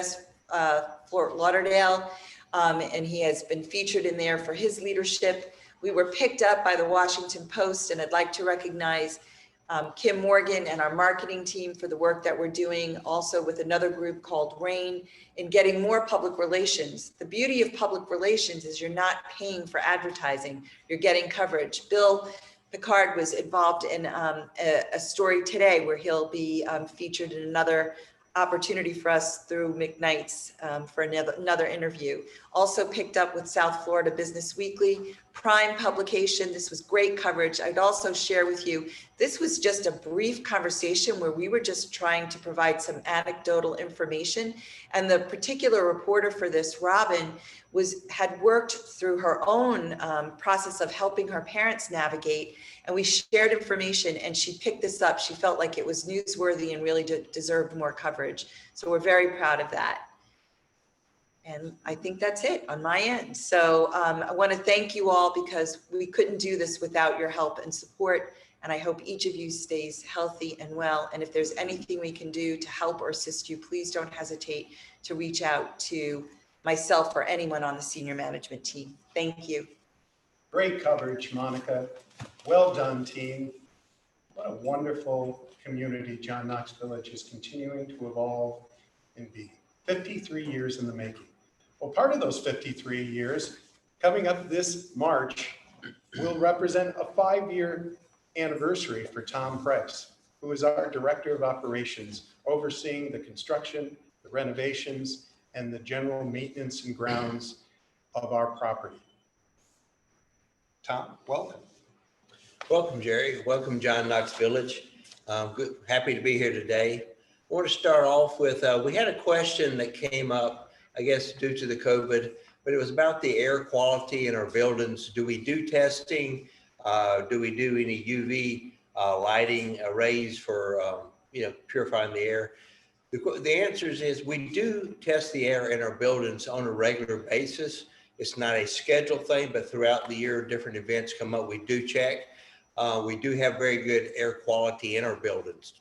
Fort Lauderdale, and he has been featured in there for his leadership. We were picked up by the Washington Post, and I'd like to recognize Kim Morgan and our marketing team for the work that we're doing, also with another group called RAIN, in getting more public relations. The beauty of public relations is you're not paying for advertising, you're getting coverage. Bill Picard was involved in a story today where he'll be featured in another opportunity for us through McKnight's for another interview. Also picked up with South Florida Business Weekly, Prime publication. This was great coverage. I'd also share with you, this was just a brief conversation where we were just trying to provide some anecdotal information. And the particular reporter for this, Robin, had worked through her own process of helping her parents navigate. And we shared information and she picked this up. She felt like it was newsworthy and really deserved more coverage. So we're very proud of that. And I think that's it on my end. So I want to thank you all because we couldn't do this without your help and support. And I hope each of you stays healthy and well. And if there's anything we can do to help or assist you, please don't hesitate to reach out to myself or anyone on the senior management team. Thank you. Great coverage, Monica. Well done, team. What a wonderful community John Knox Village is continuing to evolve and be. 53 years in the making. Well, part of those 53 years, coming up this March, will represent a 5-year anniversary for Tom Price, who is our Director of Operations, overseeing the construction, the renovations, and the general maintenance and grounds of our property. Tom, welcome. Welcome, Jerry. Welcome, John Knox Village. Happy to be here today. I want to start off with, we had a question that came up, I guess, due to the COVID, but it was about the air quality in our buildings. Do we do testing? Do we do any UV lighting arrays for, purifying the air? The answer is we do test the air in our buildings on a regular basis. It's not a scheduled thing, but throughout the year, different events come up, we do check. We do have very good air quality in our buildings.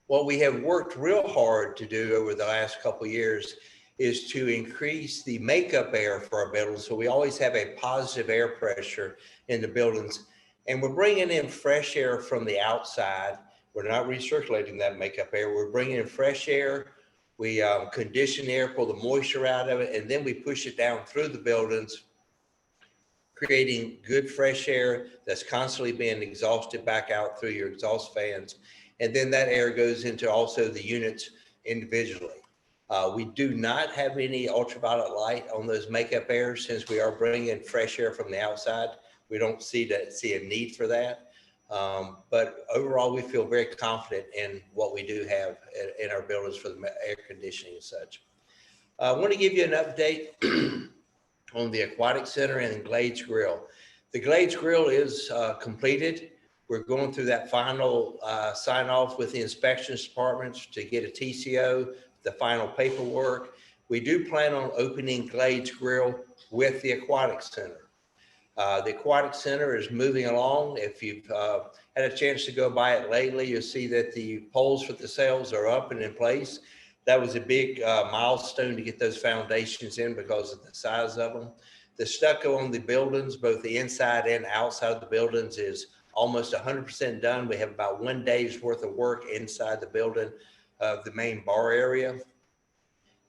What we have worked real hard to do over the last couple of years is to increase the makeup air for our buildings. So we always have a positive air pressure in the buildings. And we're bringing in fresh air from the outside. We're not recirculating that makeup air. We're bringing in fresh air. We condition the air, pull the moisture out of it, and then we push it down through the buildings, creating good fresh air that's constantly being exhausted back out through your exhaust fans. and then that air goes into also the units individually. We do not have any ultraviolet light on those makeup airs since we are bringing in fresh air from the outside. We don't see a need for that. But overall, we feel very confident in what we do have in our buildings for the air conditioning and such. I want to give you an update on the Aquatic Center and Glades Grill. The Glades Grill is completed. We're going through that final sign off with the inspections departments to get a TCO, the final paperwork. We do plan on opening Glades Grill with the Aquatic Center. The Aquatic Center is moving along. If you've had a chance to go by it lately, you'll see that the poles for the sails are up and in place. That was a big milestone to get those foundations in because of the size of them. The stucco on the buildings, both the inside and outside of the buildings, is almost 100% done. We have about 1 day's worth of work inside the building of the main bar area.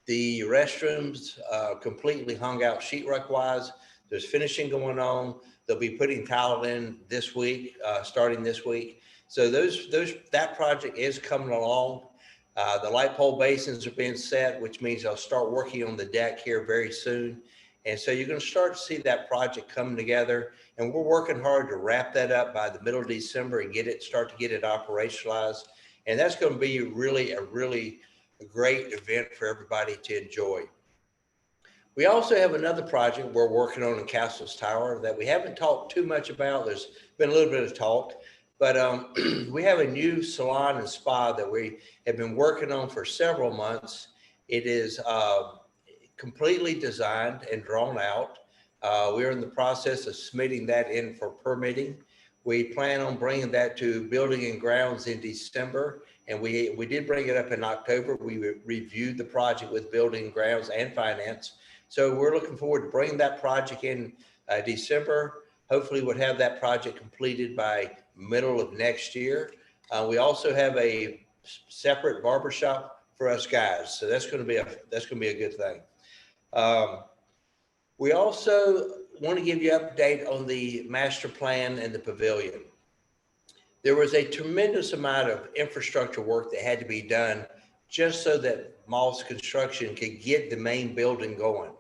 The restrooms completely hung out sheetrock wise. There's finishing going on. They'll be putting tile in this week, starting this week. So that project is coming along. The light pole basins are being set, which means they'll start working on the deck here very soon. And so you're going to start to see that project come together. And we're working hard to wrap that up by the middle of December and start to get it operationalized. And that's going to be a really great event for everybody to enjoy. We also have another project we're working on in Castles Tower that we haven't talked too much about. There's been a little bit of talk, but we have a new salon and spa that we have been working on for several months. It is completely designed and drawn out. We're in the process of submitting that in for permitting. We plan on bringing that to Building and Grounds in December, and we did bring it up in October. We reviewed the project with Building and Grounds and Finance. So we're looking forward to bringing that project in December. Hopefully we'll have that project completed by middle of next year. We also have a separate barbershop for us guys. So that's going to be a good thing. We also want to give you an update on the master plan and the pavilion. There was a tremendous amount of infrastructure work that had to be done just so that Moss Construction could get the main building going.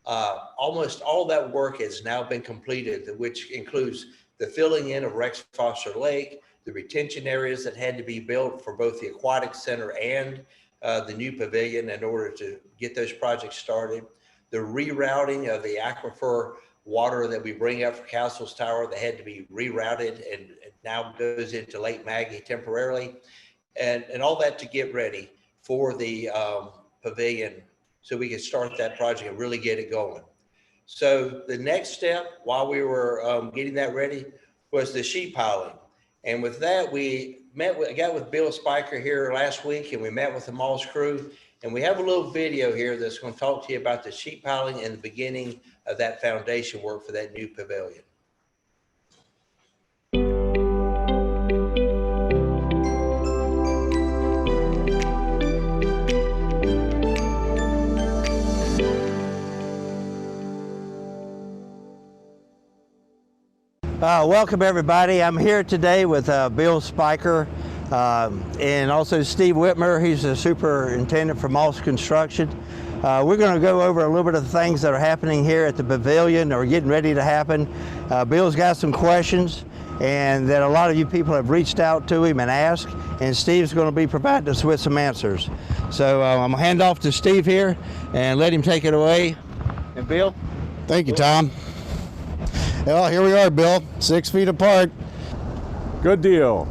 Almost all that work has now been completed, which includes the filling in of Rex Foster Lake, the retention areas that had to be built for both the Aquatic Center and the new pavilion in order to get those projects started. The rerouting of the aquifer water that we bring up for Castles Tower that had to be rerouted and now goes into Lake Maggie temporarily, and all that to get ready for the pavilion so we can start that project and really get it going. So the next step while we were getting that ready was the sheet piling. And with that, I got with Bill Spiker here last week, and we met with the Moss crew. And we have a little video here that's going to talk to you about the sheet piling and the beginning of that foundation work for that new pavilion. Welcome everybody. I'm here today with Bill Spiker and also Steve Whitmer. He's the superintendent for Moss Construction. We're going to go over a little bit of the things that are happening here at the pavilion or getting ready to happen. Bill's got some questions and that a lot of you people have reached out to him and asked, and Steve's going to be providing us with some answers. So I'm going to hand off to Steve here and let him take it away. And Bill? Thank you, Tom. Well, here we are, Bill, 6 feet apart. Good deal.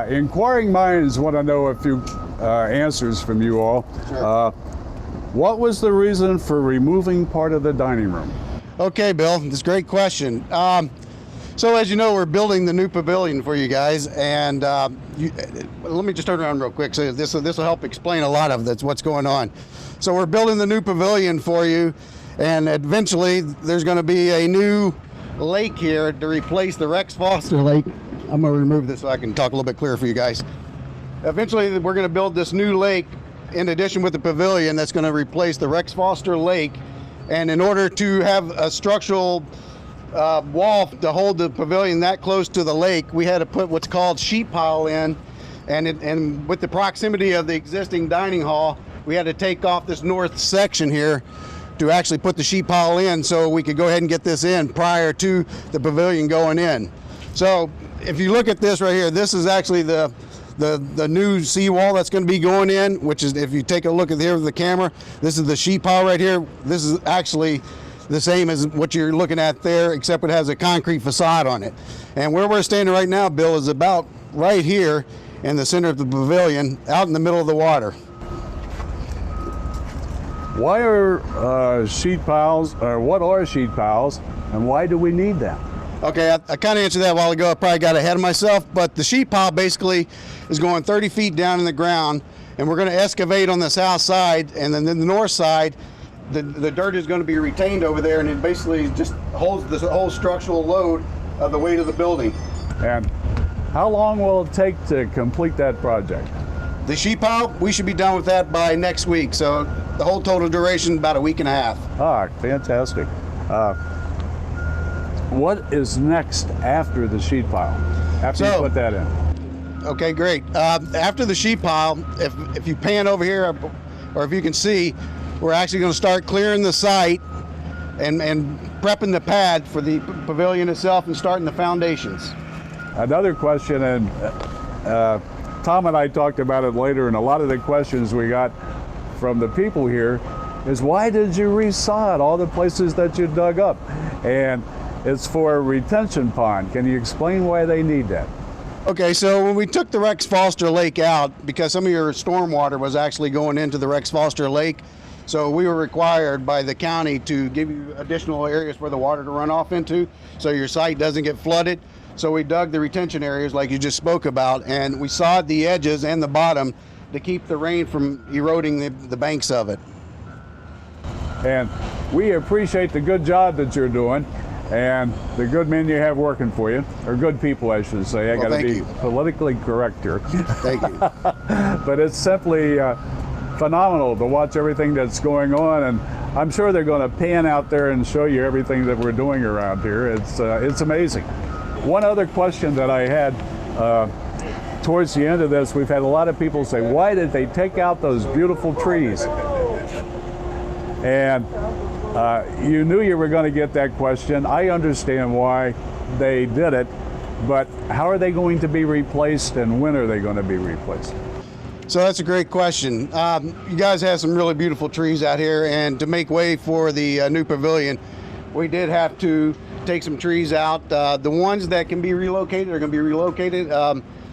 Inquiring minds want to know a few answers from you all. Sure. What was the reason for removing part of the dining room? Okay, Bill, that's a great question. So as you know, we're building the new pavilion for you guys, and let me just turn around real quick so this will help explain a lot of what's going on. So we're building the new pavilion for you, and eventually there's going to be a new lake here to replace the Rex Foster Lake. I'm going to remove this so I can talk a little bit clearer for you guys. Eventually we're going to build this new lake in addition with the pavilion that's going to replace the Rex Foster Lake. And in order to have a structural wall to hold the pavilion that close to the lake, we had to put what's called sheet pile in. And with the proximity of the existing dining hall, we had to take off this north section here to actually put the sheet pile in so we could go ahead and get this in prior to the pavilion going in. So if you look at this right here, this is actually the new seawall that's going to be going in, which is, if you take a look at here with the camera, this is the sheet pile right here. This is actually the same as what you're looking at there, except it has a concrete facade on it. And where we're standing right now, Bill, is about right here in the center of the pavilion, out in the middle of the water. Why are sheet piles, or what are sheet piles, and why do we need them? Okay, I kind of answered that a while ago. I probably got ahead of myself, but the sheet pile basically is going 30 feet down in the ground, and we're going to excavate on the south side, and then the north side, the dirt is going to be retained over there, and it basically just holds the whole structural load of the weight of the building. And how long will it take to complete that project? The sheet pile, we should be done with that by next week, so the whole total duration about a week and a half. Ah, fantastic. What is next after the sheet pile? After you put that in? Okay, great. After the sheet pile, if you pan over here, or if you can see, we're actually going to start clearing the site and prepping the pad for the pavilion itself and starting the foundations. Another question, and Tom and I talked about it later, and a lot of the questions we got from the people here is, why did you resod all the places that you dug up? And it's for a retention pond. Can you explain why they need that? Okay, so when we took the Rex Foster Lake out, because some of your stormwater was actually going into the Rex Foster Lake, so we were required by the county to give you additional areas for the water to run off into, so your site doesn't get flooded. So we dug the retention areas like you just spoke about, and we sawed the edges and the bottom to keep the rain from eroding the banks of it. And we appreciate the good job that you're doing and the good men you have working for you, or good people, I should say. I got to be politically correct here. Thank you. But it's simply phenomenal to watch everything that's going on, and I'm sure they're going to pan out there and show you everything that we're doing around here. It's amazing. One other question that I had towards the end of this, we've had a lot of people say, why did they take out those beautiful trees? And you knew you were going to get that question. I understand why they did it, but how are they going to be replaced, and when are they going to be replaced? So that's a great question. You guys have some really beautiful trees out here, and to make way for the new pavilion, we did have to take some trees out. The ones that can be relocated are going to be relocated.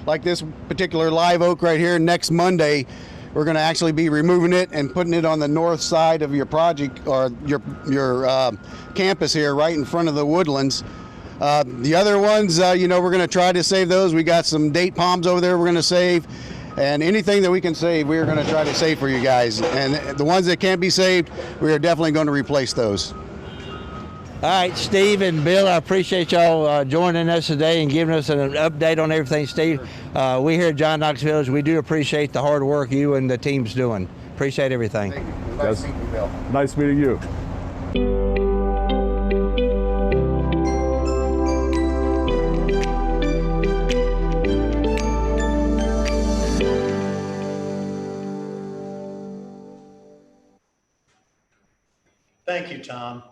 Like this particular live oak right here, next Monday, we're going to actually be removing it and putting it on the north side of your project, or your campus here, right in front of the woodlands. The other ones, we're going to try to save those. We got some date palms over there we're going to save, and anything that we can save, we're going to try to save for you guys. And the ones that can't be saved, we are definitely going to replace those. All right, Steve and Bill, I appreciate y'all joining us today and giving us an update on everything. Steve, we here at John Knox Village, we do appreciate the hard work you and the team's doing. Appreciate everything. Thank you. Nice meeting you, Bill. Nice meeting you. Thank you, Tom.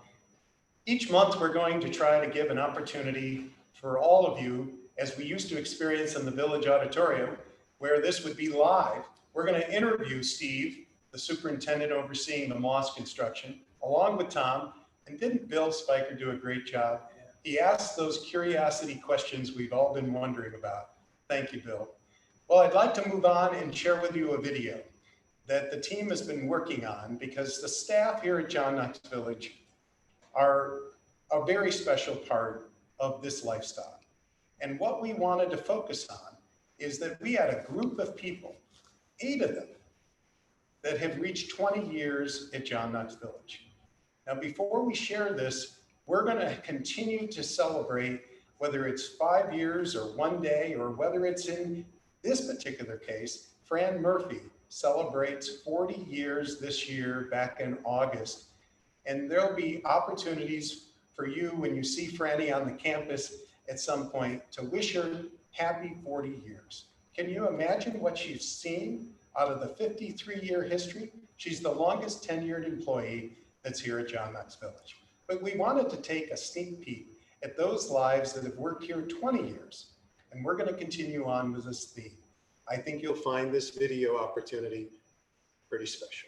Each month, we're going to try to give an opportunity for all of you, as we used to experience in the Village Auditorium, where this would be live. We're going to interview Steve, the superintendent overseeing the mosque construction, along with Tom. And didn't Bill Spiker do a great job? He asked those curiosity questions we've all been wondering about. Thank you, Bill. Well, I'd like to move on and share with you a video that the team has been working on, because the staff here at John Knox Village are a very special part of this lifestyle. And what we wanted to focus on is that we had a group of people, 8 of them, that have reached 20 years at John Knox Village. Now, before we share this, we're going to continue to celebrate, whether it's 5 years or 1 day, or whether it's in this particular case, Fran Murphy celebrates 40 years this year back in August. And there'll be opportunities for you when you see Franny on the campus at some point to wish her happy 40 years. Can you imagine what she's seen out of the 53-year history? She's the longest tenured employee that's here at John Knox Village. But we wanted to take a sneak peek at those lives that have worked here 20 years. And we're going to continue on with this theme. I think you'll find this video opportunity pretty special.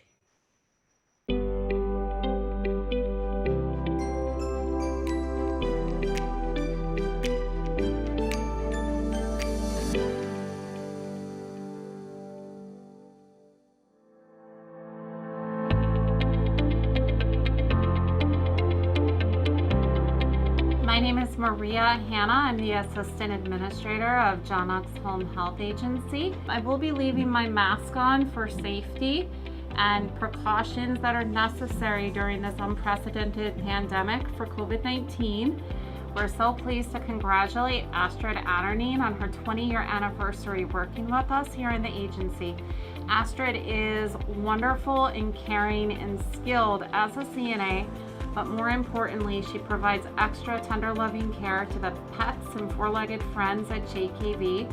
My name is Maria Hanna. I'm the Assistant Administrator of John Knox Home Health Agency. I will be leaving my mask on for safety and precautions that are necessary during this unprecedented pandemic for COVID-19. We're so pleased to congratulate Astrid Adernine on her 20-year anniversary working with us here in the agency. Astrid is wonderful and caring and skilled as a CNA, but more importantly, she provides extra tender loving care to the pets and four-legged friends at JKV.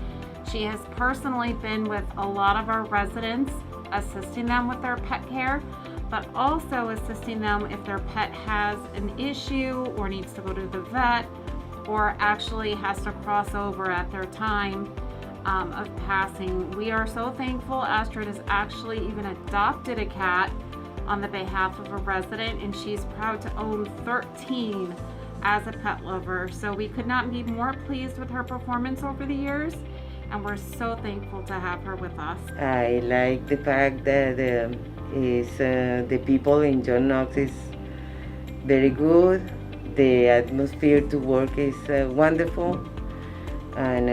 She has personally been with a lot of our residents, assisting them with their pet care, but also assisting them if their pet has an issue or needs to go to the vet or actually has to cross over at their time of passing. We are so thankful Astrid has actually even adopted a cat on the behalf of a resident, and she's proud to own 13 as a pet lover. So we could not be more pleased with her performance over the years, and we're so thankful to have her with us. I like the fact that the people in John Knox is very good. The atmosphere to work is wonderful, and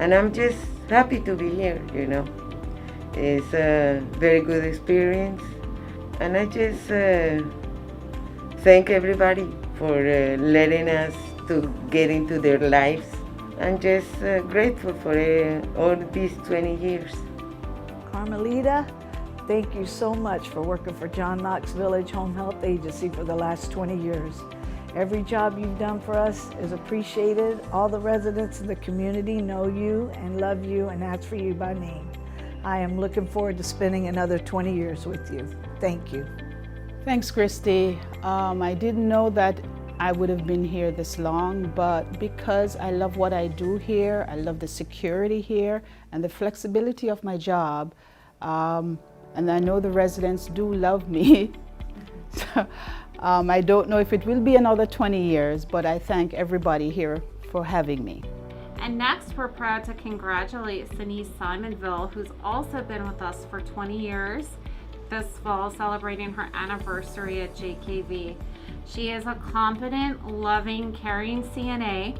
I'm just happy to be here. You know, it's a very good experience. And I just thank everybody for letting us to get into their lives. I'm just grateful for all these 20 years. Carmelita, thank you so much for working for John Knox Village Home Health Agency for the last 20 years. Every job you've done for us is appreciated. All the residents in the community know you and love you and ask for you by name. I am looking forward to spending another 20 years with you. Thank you. Thanks, Christy. I didn't know that I would have been here this long, but because I love what I do here, I love the security here and the flexibility of my job, and I know the residents do love me. So, I don't know if it will be another 20 years, but I thank everybody here for having me. And next, we're proud to congratulate Suny Simonville, who's also been with us for 20 years, this fall celebrating her anniversary at JKV. She is a competent, loving, caring CNA,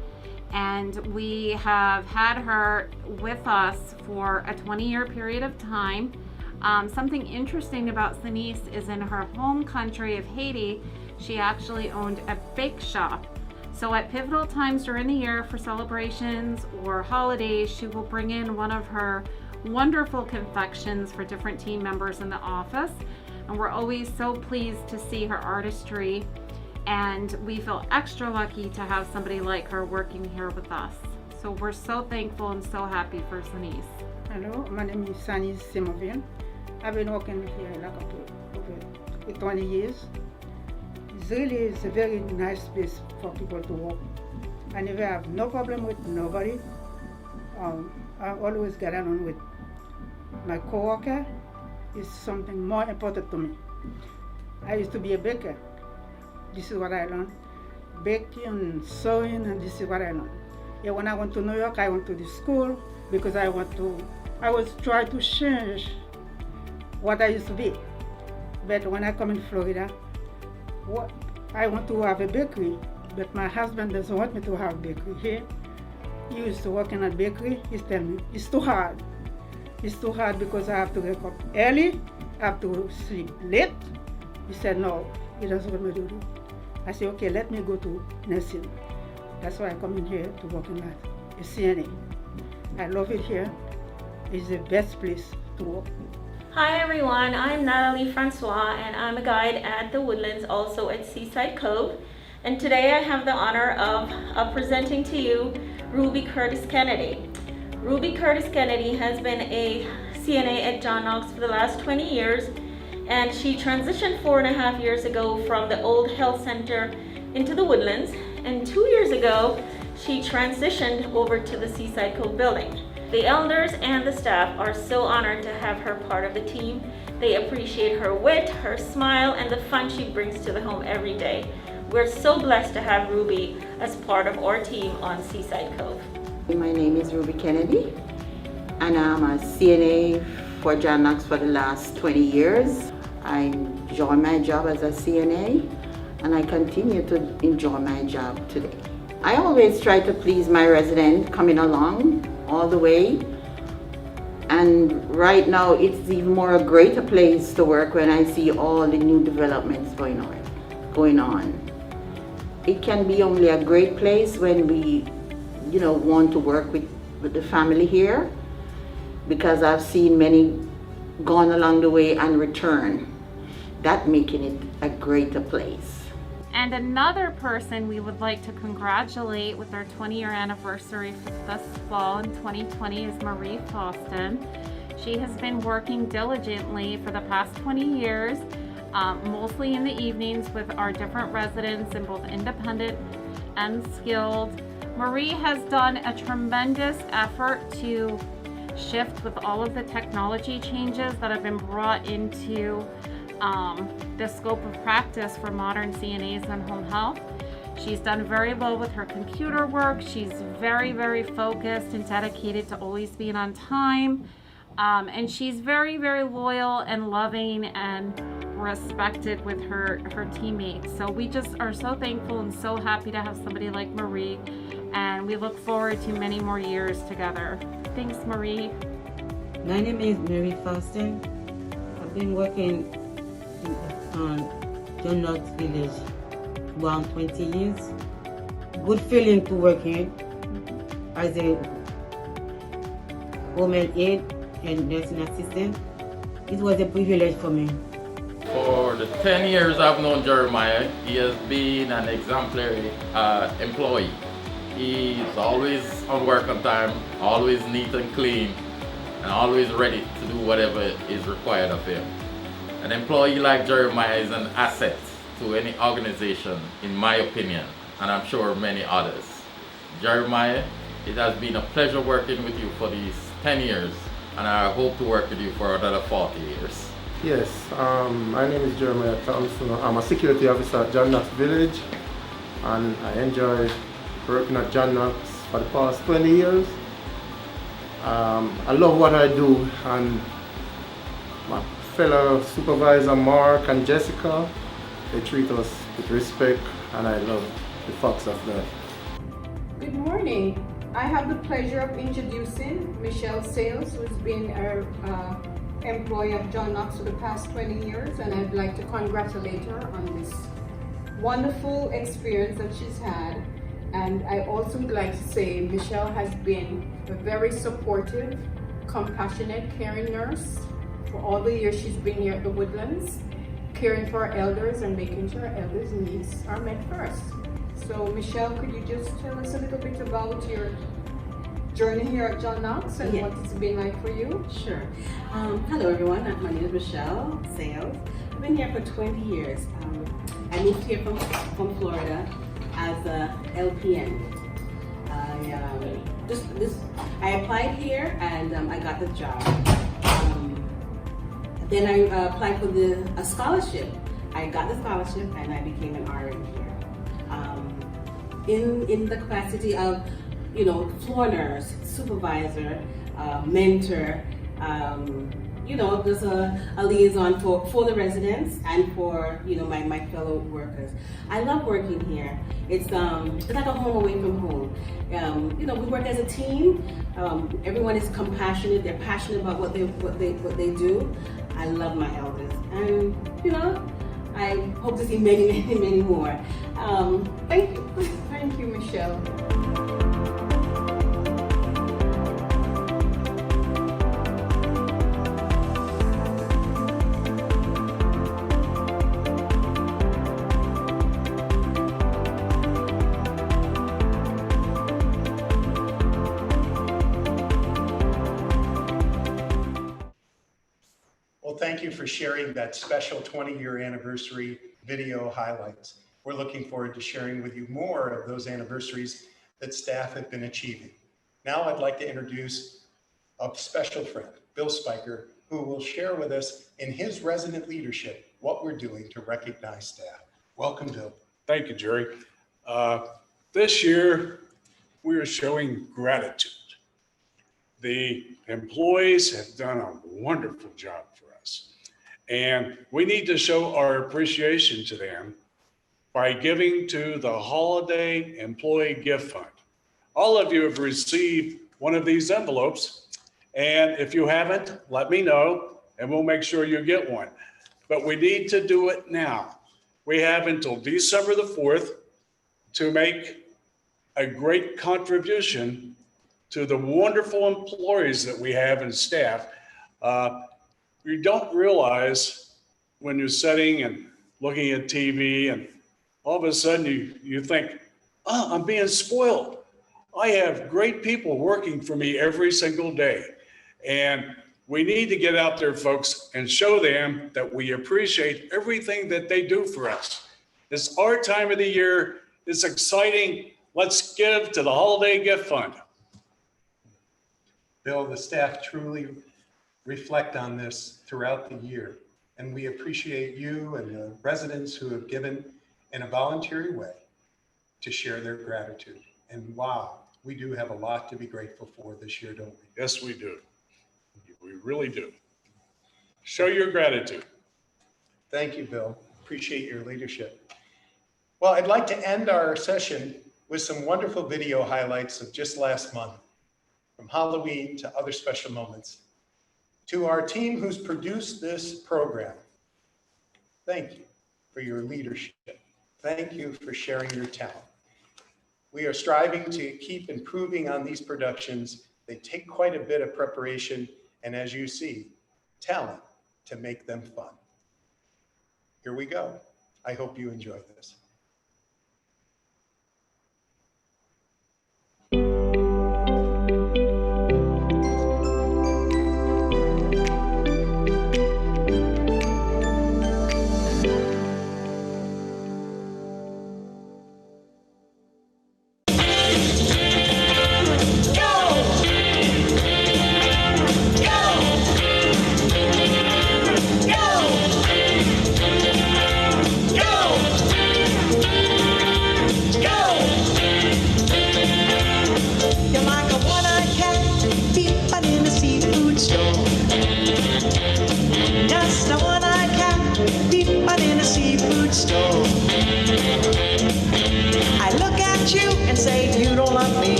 and we have had her with us for a 20-year period of time. Something interesting about Suny is in her home country of Haiti, she actually owned a bake shop. So at pivotal times during the year for celebrations or holidays, she will bring in one of her wonderful confections for different team members in the office. And we're always so pleased to see her artistry. And we feel extra lucky to have somebody like her working here with us. So we're so thankful and so happy for Suny. Hello, my name is Suny Simonville. I've been working here like over 20 years. It's a very nice place for people to work. I never have no problem with nobody. I always get along with my coworker. It's something more important to me. I used to be a baker. This is what I learned. Baking and sewing, and this is what I learned. Yeah, when I went to New York, I went to the school because I was trying to change what I used to be. But when I come in Florida, I want to have a bakery, but my husband doesn't want me to have a bakery here. He used to work in a bakery. He's telling me, it's too hard. It's too hard because I have to wake up early, I have to sleep late. He said, no, he doesn't want me to do. I said, okay, let me go to nursing. That's why I come in here to work in a CNA. I love it here. It's the best place to work. Hi everyone, I'm Natalie Francois and I'm a guide at the Woodlands, also at Seaside Cove. And today I have the honor of presenting to you Ruby Curtis Kennedy. Ruby Curtis Kennedy has been a CNA at John Knox for the last 20 years, and she transitioned 4.5 years ago from the old health center into the Woodlands, and 2 years ago she transitioned over to the Seaside Cove building. The elders and the staff are so honored to have her part of the team. They appreciate her wit, her smile, and the fun she brings to the home every day. We're so blessed to have Ruby as part of our team on Seaside Cove. My name is Ruby Kennedy, and I'm a CNA for John Knox for the last 20 years. I enjoy my job as a CNA, and I continue to enjoy my job today. I always try to please my resident coming along all the way, and right now it's even more a greater place to work when I see all the new developments going on. It can be only a great place when we want to work with the family here, because I've seen many gone along the way and return, that making it a greater place. And another person we would like to congratulate with their 20-year anniversary this fall in 2020 is Marie Fosten. She has been working diligently for the past 20 years, mostly in the evenings with our different residents in both independent and skilled. Marie has done a tremendous effort to shift with all of the technology changes that have been brought into the scope of practice for modern CNAs and home health. She's done very well with her computer work. She's very, very focused and dedicated to always being on time. And she's very, very loyal and loving and respected with her teammates. So we just are so thankful and so happy to have somebody like Marie. And we look forward to many more years together. Thanks, Marie. My name is Mary Fosten. I've been working on John Knox Village around 20 years. Good feeling to work here as a home health aide and nursing assistant. It was a privilege for me. For the 10 years I've known Jeremiah, he has been an exemplary employee. He's always on work on time, always neat and clean, and always ready to do whatever is required of him. An employee like Jeremiah is an asset to any organization, in my opinion, and I'm sure many others. Jeremiah, it has been a pleasure working with you for these 10 years, and I hope to work with you for another 40 years. Yes, my name is Jeremiah Thompson. I'm a security officer at John Knox Village, and I enjoy working at John Knox for the past 20 years. I love what I do, and my fellow supervisor Mark and Jessica, they treat us with respect, and I love the facts of that. Good morning. I have the pleasure of introducing Michelle Sales, who's been our employee at John Knox for the past 20 years, and I'd like to congratulate her on this wonderful experience that she's had. And I also would like to say Michelle has been a very supportive, compassionate, caring nurse for all the years she's been here at the Woodlands, caring for our elders and making sure our elders' needs are met first. So Michelle, could you just tell us a little bit about your journey here at John Knox and what it's been like for you? Sure. Hello everyone, my name is Michelle Sales. I've been here for 20 years. I moved here from Florida as a LPN. I applied here and I got the job. Then I applied for a scholarship. I got the scholarship and I became an RN here. In the capacity of, floor nurse, supervisor, mentor, just a liaison for the residents and for, my fellow workers. I love working here. It's like a home away from home. We work as a team. Everyone is compassionate. They're passionate about what they do. I love my elders, and I hope to see many, many, many more. Thank you. Thank you, Michelle. thank you for sharing that special 20-year anniversary video highlights. We're looking forward to sharing with you more of those anniversaries that staff have been achieving. Now I'd like to introduce a special friend, Bill Spiker, who will share with us in his resident leadership what we're doing to recognize staff. Welcome, Bill. Thank you, Jerry. This year, we are showing gratitude. The employees have done a wonderful job for us, and we need to show our appreciation to them by giving to the Holiday Employee Gift Fund. All of you have received one of these envelopes, and if you haven't, let me know, and we'll make sure you get one. But we need to do it now. We have until December the 4th to make a great contribution to the wonderful employees that we have and staff. You don't realize when you're sitting and looking at TV and all of a sudden you think, oh, I'm being spoiled. I have great people working for me every single day. And we need to get out there, folks, and show them that we appreciate everything that they do for us. It's our time of the year. It's exciting. Let's give to the Holiday Gift Fund. Bill, the staff truly reflect on this throughout the year, and we appreciate you and the residents who have given in a voluntary way to share their gratitude. And wow, we do have a lot to be grateful for this year, don't we? Yes, we do. We really do. Show your gratitude. Thank you, Bill. Appreciate your leadership. Well, I'd like to end our session with some wonderful video highlights of just last month, from Halloween to other special moments. To our team who's produced this program, thank you for your leadership. Thank you for sharing your talent. We are striving to keep improving on these productions. They take quite a bit of preparation, and as you see, talent to make them fun. Here we go. I hope you enjoy this.